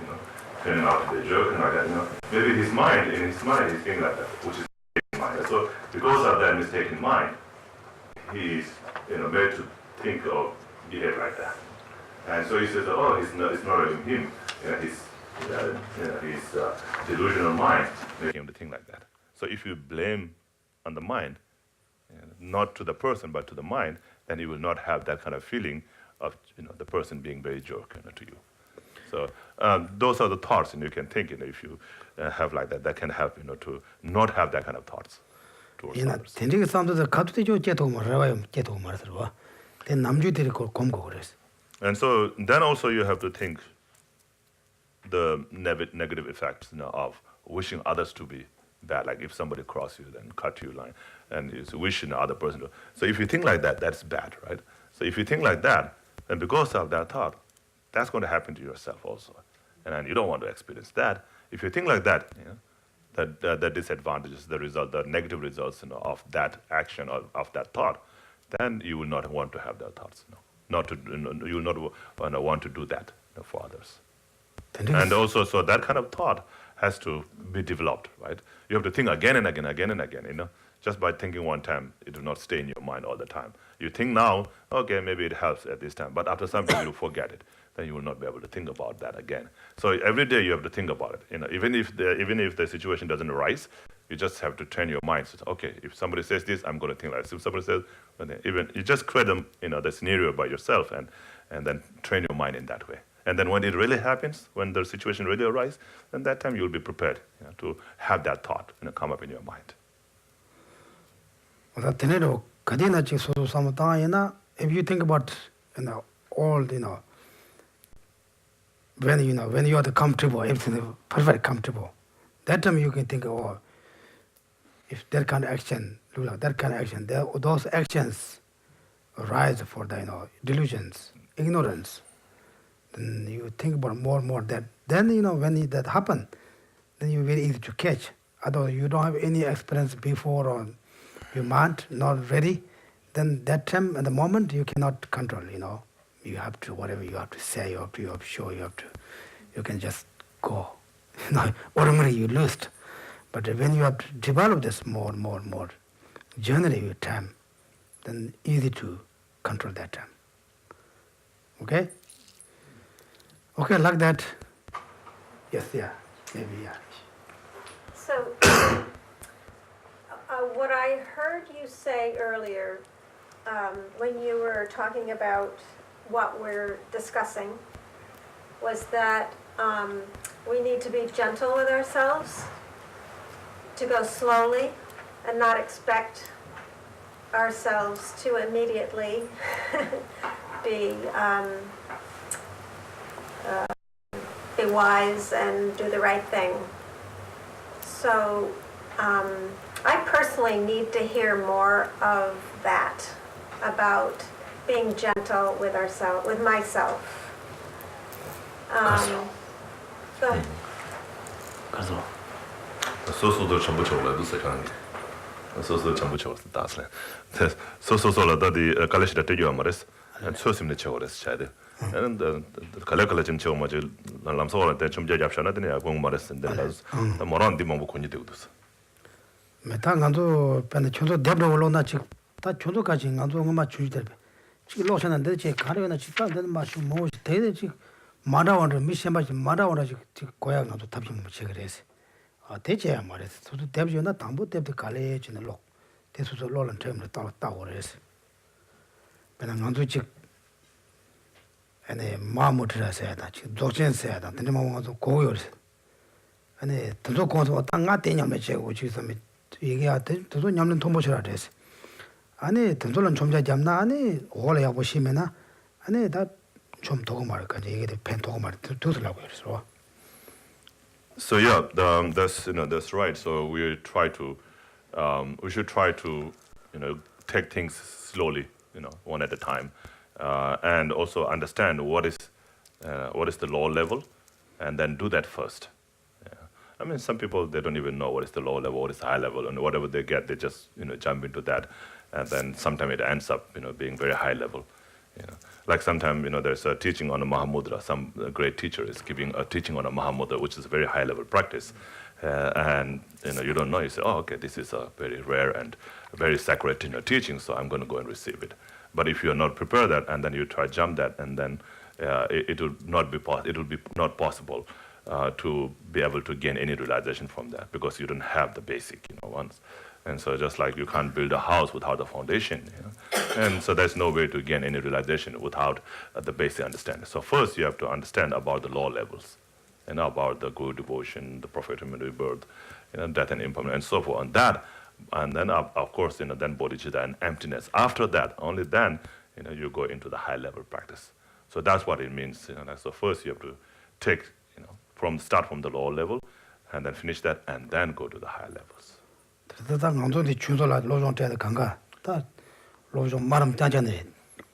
Speaker 4: turning out to be a jerk and like that. Maybe in his mind, he's thinking like that, which is mistaken mind. So because of that mistaken mind, he is, made to think or behave like that. And so he says, oh, it's not really him. His delusional mind making him to think like that. So if you blame on the mind, not to the person but to the mind, then you will not have that kind of feeling of the person being very jerk to you. So those are the thoughts you can think. If you have like that, that can help to not have that kind of thoughts towards others. And so then also you have to think the negative effects of wishing others to be bad. Like if somebody crosses you, then cut you line, and it's wishing the other person to. So if you think like that, that's bad, right? So if you think like that, then because of that thought, that's going to happen to yourself also, and then you don't want to experience that. If you think like that, that disadvantages the result, the negative results of that action or of that thought, then you will not want to have that thoughts. You will not want to do that for others. And also, so that kind of thought has to be developed, right? You have to think again and again, again and again, Just by thinking one time, it will not stay in your mind all the time. You think now, okay, maybe it helps at this time, but after some time you'll forget it. Then you will not be able to think about that again. So every day you have to think about it. Even if the situation doesn't arise, you just have to train your mind. So, okay, if somebody says this, I'm going to think like this. If somebody says, even you just create the scenario by yourself and then train your mind in that way. And then when it really happens, when the situation really arises, then that time you'll be prepared to have that thought come up in your mind.
Speaker 5: If you think about all when you are comfortable, everything is perfect comfortable, that time you can think, oh, if that kind of action, those actions arise for the delusions, ignorance. Then you think about more and more that. Then when that happens, then you're very easy to catch. Otherwise you don't have any experience before or your mind not ready. Then that time at the moment you cannot control. You have to whatever you have to say, you have to show, you can just go. Ordinarily you lose. But when you have to develop this more and more and more, generally with time, then easy to control that time. Okay? Okay, like that. Yes, yeah, maybe, yeah.
Speaker 7: So, what I heard you say earlier, when you were talking about what we're discussing, was that we need to be gentle with ourselves, to go slowly, and not expect ourselves to immediately be wise and do the right thing. So I personally need to hear more of that, about being gentle with myself. Go ahead.
Speaker 4: 소소도 전부 저걸도 세상에. 소소 전부 저걸도 다스래. 소소소라다디 칼레시다 되요 말스. 소심네 저걸스 차데. and kalakala 좀 저 뭐지 남서원한테 좀 잡셔나더니 공 말했는데 나 뭐란 디몽 보고니 되고도서
Speaker 5: 메타간도 pen 촌도 데브로 올라나 지 다 촌도까지 간도 엄마 주지들 지금 로션한테 제 가려나 지다는 맛이 뭐 대대 지 마다원을 미세마지 마다원을 지 고향 간도 답이 뭐 그래서 대체야 말이야. 소도 대비나 담보 대비 갈래 주는 로. 대소소 로는 term 따고 그래서. 그냥 안도직 아니 마무트라서야 다. 지금 조전서야 다. 근데 뭐가서 고요서. 아니 도저 고서 땅가 대냐면 제고 지금 얘기하대. 도저 냠는 도모처라 그래서. 아니 돈들은 좀 잡나 아니 오래 보시면은 아니 다좀 도고 말까 이제 이게 펜 도고 말 두들라고 그래서.
Speaker 4: So yeah, that's right. So we should try to take things slowly, one at a time, and also understand what is the low level, and then do that first. Yeah. I mean, some people they don't even know what is the low level, what is the high level, and whatever they get, they just jump into that, and then sometimes it ends up being very high level. Like sometimes there's a teaching on a Mahamudra. Some great teacher is giving a teaching on a Mahamudra, which is a very high level practice, and you don't know. You say, oh, okay, this is a very rare and very sacred teaching, so I'm going to go and receive it. But if you are not prepared that, and then you try jump that, and then it will not be not possible to be able to gain any realization from that because you don't have the basic ones. And so just like you can't build a house without a foundation, and so there's no way to gain any realization without the basic understanding. So first you have to understand about the lower levels, about the guru devotion, the prophet birth, death and impermanence, and so forth. And then of course then bodhicitta and emptiness. After that, only then you go into the high level practice. So that's what it means. So first you have to take start from the lower level, and then finish that, and then go to the high levels.
Speaker 5: 다 강조의 준소라 로종 때의 강가 다 로종 말음 짜잖아요.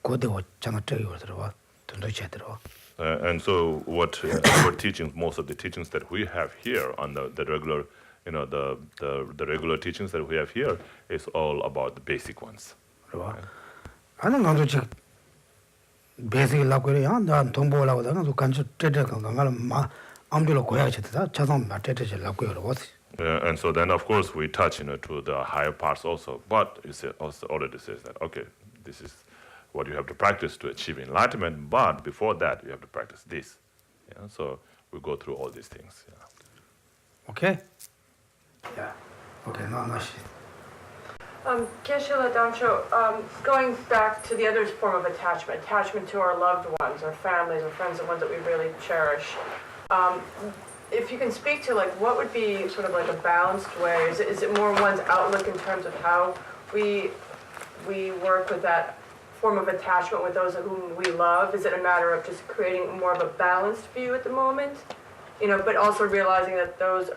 Speaker 5: 고대고 장을 저기로 들어와 돈도체 들어와.
Speaker 4: And so what our teachings, most of the teachings that we have here on the regular, the regular teachings that we have here is all about the basic ones.
Speaker 5: 그렇죠. 아는 강조직 베이직을 갖고 그래요. 난 동보라고 다가 간주 때때 강가를 마 암들로 고야지 다 자성 맞대대질 갖고 그러고.
Speaker 4: And so then, of course, we touch to the higher parts also. But it also already says that, okay, this is what you have to practice to achieve enlightenment. But before that, you have to practice this. So we go through all these things.
Speaker 5: Okay? Yeah. Okay, no shit.
Speaker 8: Geshe Damcho, going back to the other form of attachment to our loved ones, our families, our friends, the ones that we really cherish. If you can speak to what would be sort of like a balanced way, is it more one's outlook in terms of how we work with that form of attachment with those whom we love? Is it a matter of just creating more of a balanced view at the moment, but also realizing that those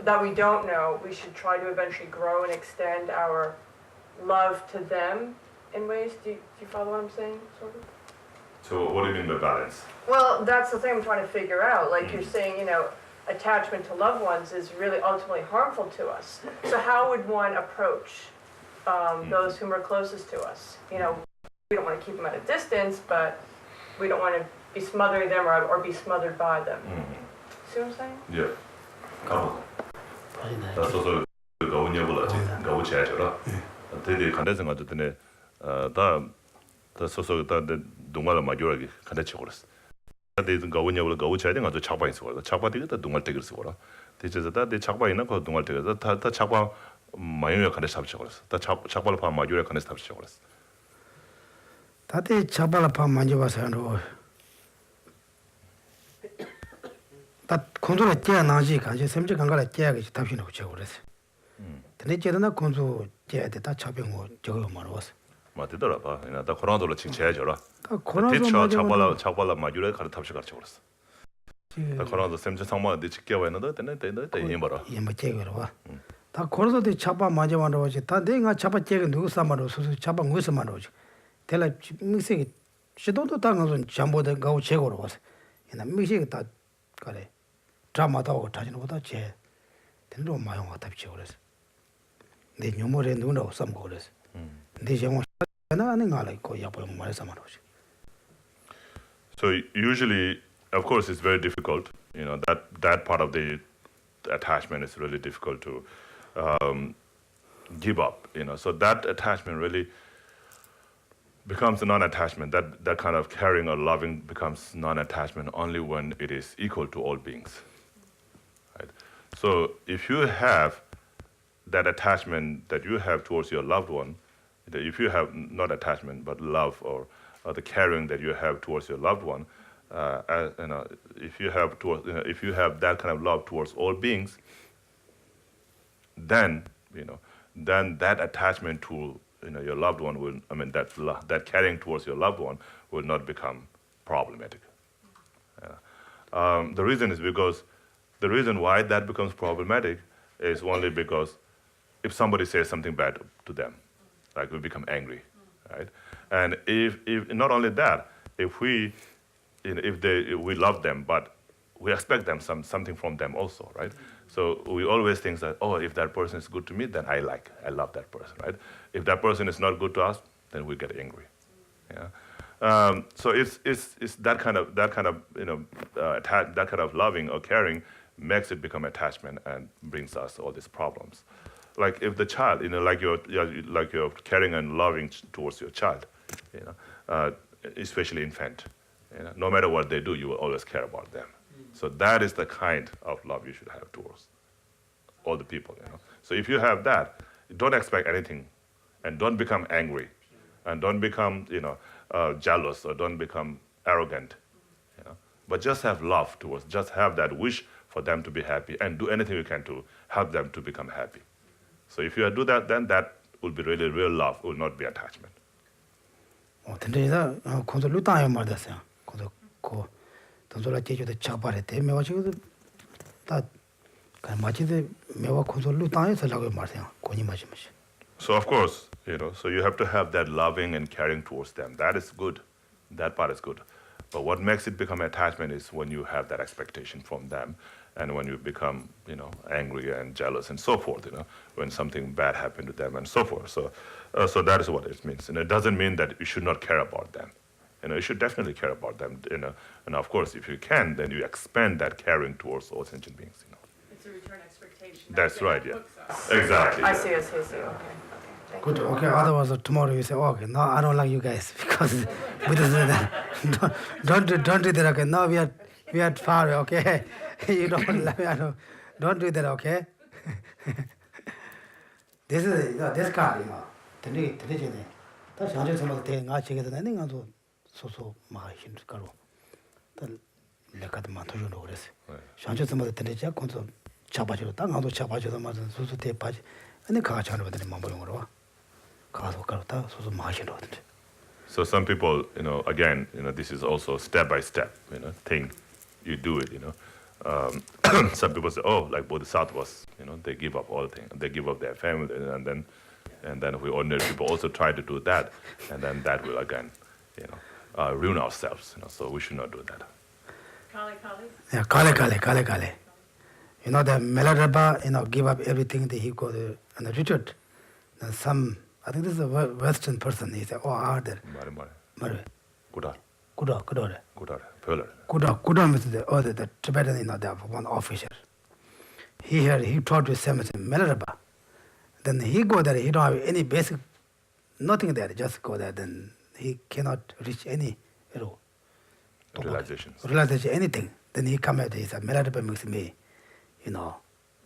Speaker 8: that we don't know, we should try to eventually grow and extend our love to them in ways? Do you follow what I'm saying, sort of?
Speaker 4: So what do you mean by balance?
Speaker 8: Well, that's the thing I'm trying to figure out. Like you're saying, attachment to loved ones is really ultimately harmful to us. So how would one approach those whom are closest to us? We don't want to keep them at a distance, but we don't want to be smothering them or be smothered by them. See what I'm saying?
Speaker 4: Yeah. Couple. That's also go chatter. They condensing out the so the dungal majority condensing. They go in your go chatting on the chapa is the chapa the dungal takers. Teachers that the chapa in a dungal takers, the chapa mayo can establish. The chapa upon major can establish.
Speaker 5: That is Chabala Manjavas and that control at Tianaji, and just simply can get a jag tapping of Chevres. The nature of control, that chopping or Joe Maros.
Speaker 4: Matidora, the Corona Chinchajora.
Speaker 5: The Corona
Speaker 4: Chapala Majura can touch your chores. The Corona the same someone did kill another, then they Yamara.
Speaker 5: Yamacheva. The Corona de Chapa Majavan was it. That day I chapa check and do some of those Chapa Wissamaroj. Tell her, missing it. She don't tongue on Jumbo the go chegor was. In a missing that got a drama dog touching with a chair. Then do my own type chores. They knew more than know some goddess. They young
Speaker 4: So usually, of course, it's very difficult. That part of the attachment is really difficult to give up. So that attachment really becomes a non-attachment. That kind of caring or loving becomes non-attachment only when it is equal to all beings. Right? So if you have that attachment that you have towards your loved one, that if you have not attachment but love or the caring that you have towards your loved one, if you have if you have that kind of love towards all beings, then then that attachment to your loved one will, that caring towards your loved one will not become problematic. The reason is because the reason why that becomes problematic is only because if somebody says something bad to them, like we become angry, right? And if not only that, if we we love them, but we expect them something from them also, right? So we always think that, oh, if that person is good to me, then I love that person, right? If that person is not good to us, then we get angry. Yeah. So it's that kind of that kind of loving or caring makes it become attachment and brings us all these problems. Like if the child, like you're caring and loving towards your child, especially infant, no matter what they do, you will always care about them. So that is the kind of love you should have towards all the people. So if you have that, don't expect anything, and don't become angry, and don't become jealous or don't become arrogant. But just have love towards, just have that wish for them to be happy, and do anything you can to help them to become happy. So if you do that, then that will be really real love, will not be attachment. So of course, so you have to have that loving and caring towards them. That is good. That part is good. But what makes it become attachment is when you have that expectation from them, and when you become, angry and jealous and so forth, when something bad happened to them and so forth. So that is what it means. And it doesn't mean that you should not care about them. You should definitely care about them. And of course, if you can, then you expand that caring towards all sentient beings.
Speaker 8: It's a return expectation.
Speaker 4: That's right. Yeah. Exactly.
Speaker 8: I see. Okay.
Speaker 5: Good. Okay. Otherwise, tomorrow you say, okay, no, I don't like you guys because don't do that. Okay. No, we are far. Okay. You don't like me. Don't do that. Okay. This is this card. Today. That's how you some thing. I check it. I think I do so my hints caro. The lekat matu you know this. Shanju some of the tenacia consul chabajo. Tang how to chabajo the mother so te page. And the car channel with the mambo.
Speaker 4: So some people, again, this is also step by step, thing. You do it, Some people say, oh, like bodhisattvas, they give up all things, they give up their family, and then we ordinary people also try to do that, and then that will again, ruin ourselves. So we should not do that.
Speaker 8: Kali.
Speaker 5: Yeah, kale. The Milarepa, give up everything that he go to and retreat. And some. I think this is a Western person. He said, oh, are there? Mare.
Speaker 4: Kudar.
Speaker 5: Kudar is the Tibetan, the one officer. He taught to Samuel Milarepa. Then he go there, he don't have any basic, nothing there, just go there, then he cannot reach any,
Speaker 4: realization,
Speaker 5: anything. Then he come out, he said, Milarepa makes me,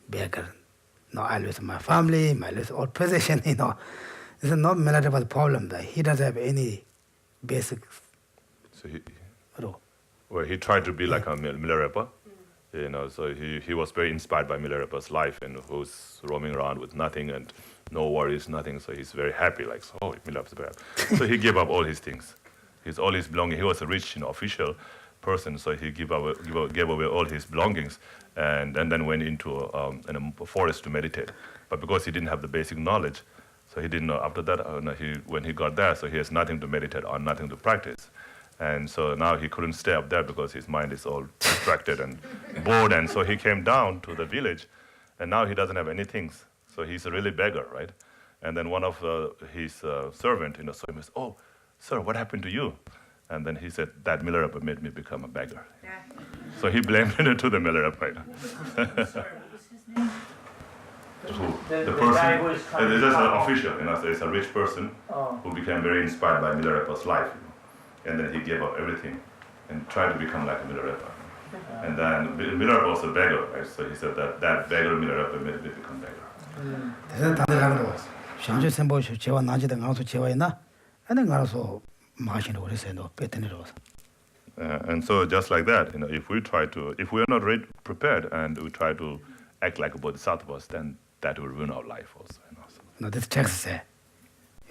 Speaker 5: beggar. No, I lose my family, I lose all possession, This is not Milarepa's problem that he doesn't have any basic.
Speaker 4: So he tried to be like a Milarepa, so he was very inspired by Milarepa's life, and who's roaming around with nothing and no worries, nothing. So he's very happy, like, oh, Milarepa's very happy. So he gave up all his things, all his belongings. He was a rich, official person, so he gave away all his belongings, and then went into a forest to meditate. But because he didn't have the basic knowledge, so he didn't know. After that, when he got there, so he has nothing to meditate on, nothing to practice. And so now he couldn't stay up there because his mind is all distracted and bored. And so he came down to the village, and now he doesn't have anything. So he's a really beggar, right? And then one of his servant, saw him and said, oh, sir, what happened to you? And then he said, that Milarepa made me become a beggar. Yeah. So he blamed it to the Milarepa. The person, it's just an official, so it's a rich person who became very inspired by Milarepa's life, and then he gave up everything and tried to become like a Milarepa. And then Miller was a beggar, right? So he said that beggar Miller made me become beggar.
Speaker 5: 대단 다들하고 상주 선보시 제와 나지다 가서 제와이나 아니 가서 마시는 그래서 너 배트네로.
Speaker 4: And so just like that, if we are not prepared and we try to act like a bodhisattvas, then that will ruin our life also.
Speaker 5: No, this text say,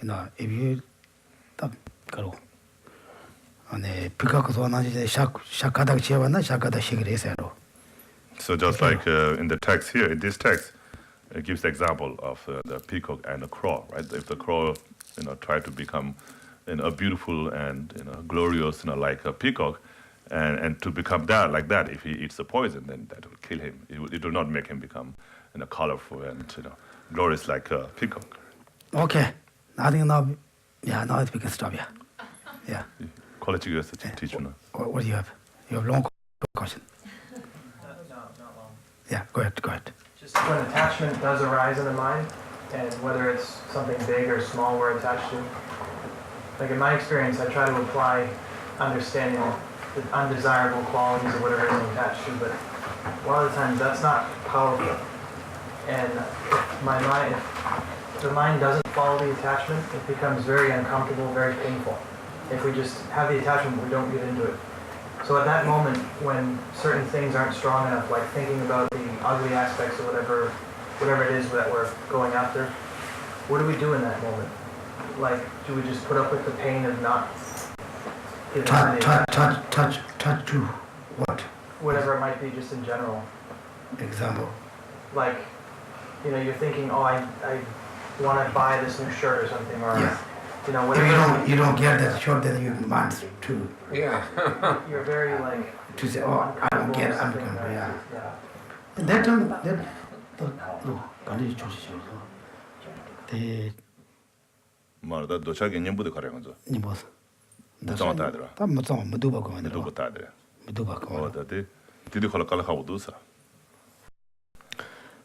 Speaker 5: if you go,
Speaker 4: So just like in the text here, in this text, it gives the example of the peacock and the crow, right? If the crow, try to become, a beautiful and glorious, like a peacock, and to become like that, if he eats the poison, then that will kill him. It will not make him become, colorful and glorious like a peacock.
Speaker 5: Okay, nothing now. Yeah, now we can stop. Yeah.
Speaker 4: College US teacher.
Speaker 5: What do you have? You have long question.
Speaker 9: No, not long.
Speaker 5: Yeah, go ahead.
Speaker 9: Just when attachment does arise in the mind, and whether it's something big or small we're attached to, like in my experience, I try to apply understanding the undesirable qualities of whatever I'm attached to, but a lot of the times that's not powerful. And if the mind doesn't follow the attachment, it becomes very uncomfortable, very painful. If we just have the attachment, but we don't get into it. So at that moment, when certain things aren't strong enough, like thinking about the ugly aspects of whatever it is that we're going after, what do we do in that moment? Like, do we just put up with the pain of not giving the
Speaker 3: Touch to what?
Speaker 9: whatever it might be, just in general?
Speaker 3: Example.
Speaker 9: Like, you're thinking, oh, I want to buy this new shirt or something, or
Speaker 3: Yeah.
Speaker 9: Whatever.
Speaker 3: If you don't get that short, then you want to
Speaker 9: You're very like.
Speaker 3: to say, oh, I don't get it, I'm
Speaker 9: something,
Speaker 3: going, yeah.
Speaker 9: Yeah.
Speaker 3: That time, 관리 조시죠. 대
Speaker 4: 말다 도착 인연부터 가려가지고.
Speaker 5: 니 뭐?
Speaker 4: 무정 다더라.
Speaker 5: 다 무정 무도 바고 만들어.
Speaker 4: 누구 다더라.
Speaker 5: 무도 바고.
Speaker 4: 다들 디디 컬컬하고 두사.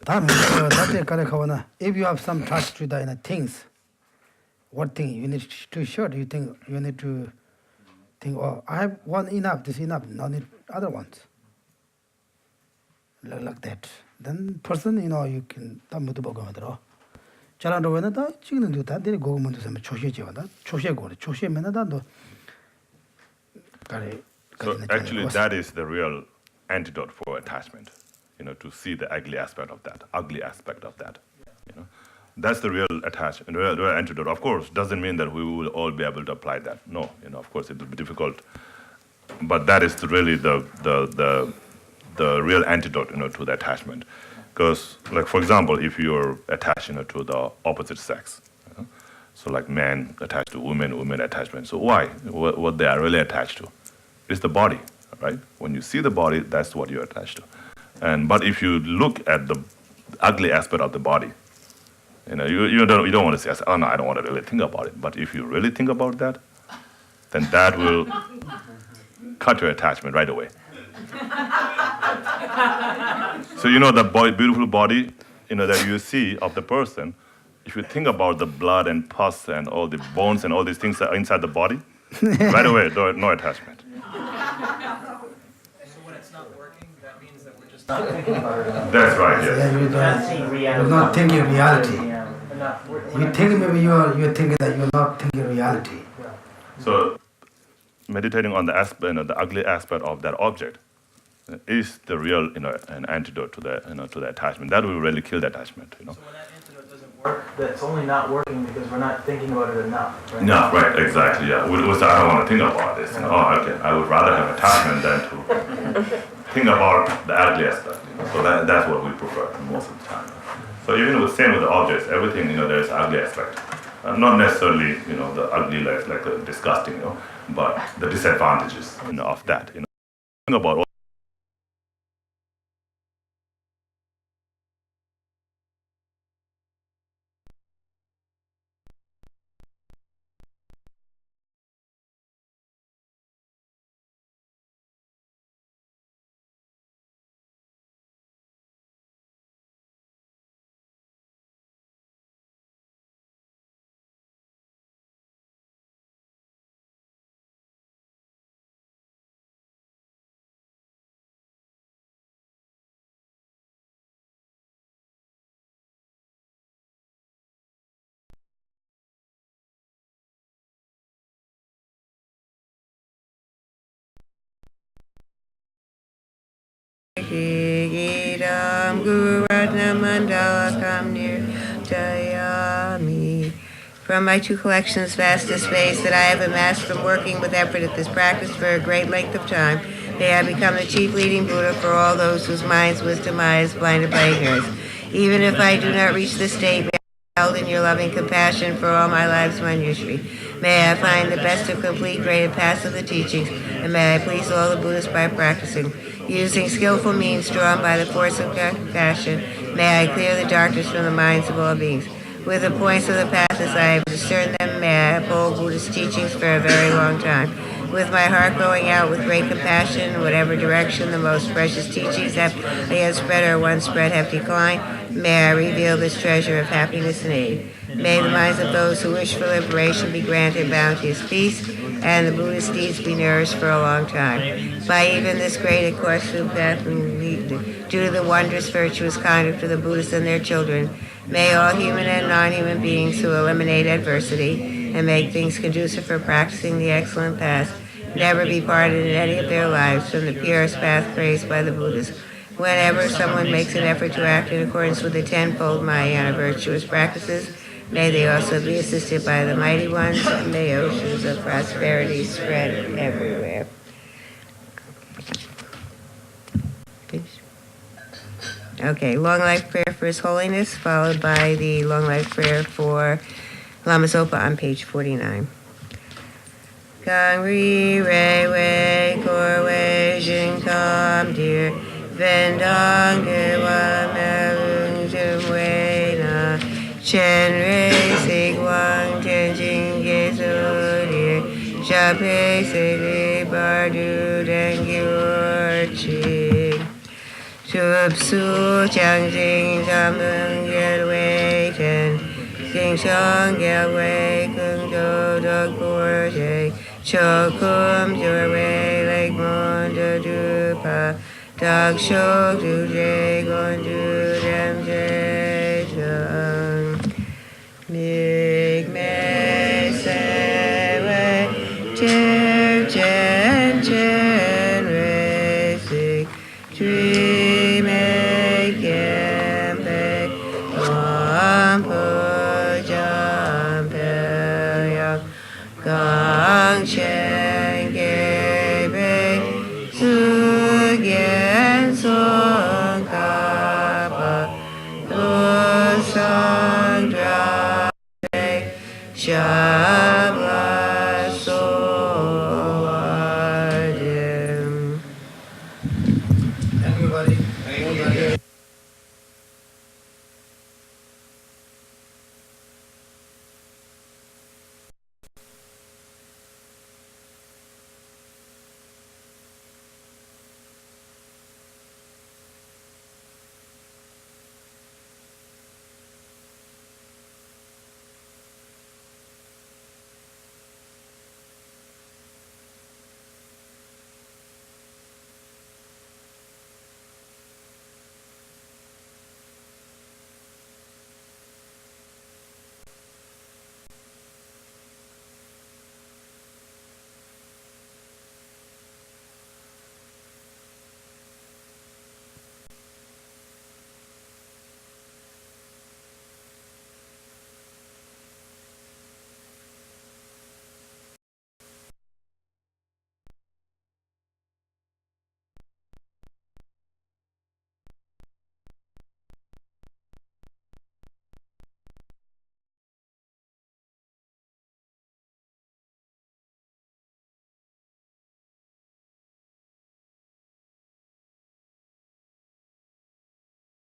Speaker 5: 다 무도 다들 가려가나. If you have some touch to the things, what thing you need to show? You think you need to think, oh, I have one enough, this enough, no need other ones. Like that. Then person, you can 다 무도 바고 만들어. 잘한다고 하면 다 찍는 다 내리 고고 먼저 하면 조시지와 다 조시고 조시면 다도 가래.
Speaker 4: So actually, that is the real antidote for attachment. To see the ugly aspect of that. That's the real attachment, real antidote. Of course, doesn't mean that we will all be able to apply that. No, of course, it will be difficult. But that is really the real antidote, to the attachment. Because, like for example, if you're attached, to the opposite sex, so like men attached to women, women attachment. So why? What they are really attached to is the body, right? When you see the body, that's what you're attached to. But if you look at the ugly aspect of the body, you don't want to say, oh no, I don't want to really think about it. But if you really think about that, then that will cut your attachment right away. So the beautiful body, that you see of the person, if you think about the blood and pus and all the bones and all these things that are inside the body, right away, no attachment.
Speaker 9: So when it's not working, that means that we're just not thinking about it.
Speaker 4: That's right, yes.
Speaker 3: You're not thinking reality. You think maybe you're thinking that you're not thinking reality.
Speaker 4: So meditating on the aspect, the ugly aspect of that object is the real, an antidote to the attachment. That will really kill the attachment,
Speaker 9: So when that antidote doesn't work, that's only not working because we're not thinking about it enough, right?
Speaker 4: No, right, exactly, yeah. We say, I don't want to think about this. Okay, I would rather have attachment than to think about the ugly aspect. So that's what we prefer most of the time. So even with same with the objects, everything, there's ugly aspect. Not necessarily, the ugly, like the disgusting, but the disadvantages, of that, Think about
Speaker 2: Gidam Guru Ratna Mandalakam Nirjayami. From my two collections, vast as space, that I have amassed from working with effort at this practice for a great length of time, may I become the chief leading Buddha for all those whose minds wisdom eye is blinded by ignorance. Even if I do not reach this state, may I be held in your loving compassion for all my life's Manjushri. May I find the best of complete, great, and paths of the teachings, and may I please all the Buddhists by practicing. Using skillful means drawn by the force of compassion, may I clear the darkness from the minds of all beings. With the points of the path as I have discerned them, may I uphold Buddhist teachings for a very long time. With my heart going out with great compassion in whatever direction the most precious teachings have yet spread or once spread have declined, may I reveal this treasure of happiness and aid. May the minds of those who wish for liberation be granted bounteous peace, and the Buddhist deeds be nourished for a long time. By even this great and questionable path, due to the wondrous virtuous conduct of the Buddhists and their children, may all human and non-human beings who eliminate adversity and make things conducive for practicing the excellent path never be parted in any of their lives from the purest path praised by the Buddhists. Whenever someone makes an effort to act in accordance with the tenfold Mahayana virtuous practices, may they also be assisted by the mighty ones, and may oceans of prosperity spread everywhere. Okay, long life prayer for His Holiness, followed by the long life prayer for Lama Zopa on page 49. Gangri Rei Wei Kor Wei Jin Kam Dear Vendang Ge Wa Melung Jim Wei Na Chen Rei Sig Wang Tian Jing Ge Su Dear Sha Pei Se De Bar Du Den Gyur Chi Shub Su Chang Jing Zam Lung Gel Wei Chen Jing Shang Gel Wei Kung Do Dog Por Jay Cho Kum Jur Wei Lake Mon Do Du Pa Dog Shok Du Jay Gon Du Dem Jay Chung Mig Me Se Wei Chen Chen Chen Rei Sig Tree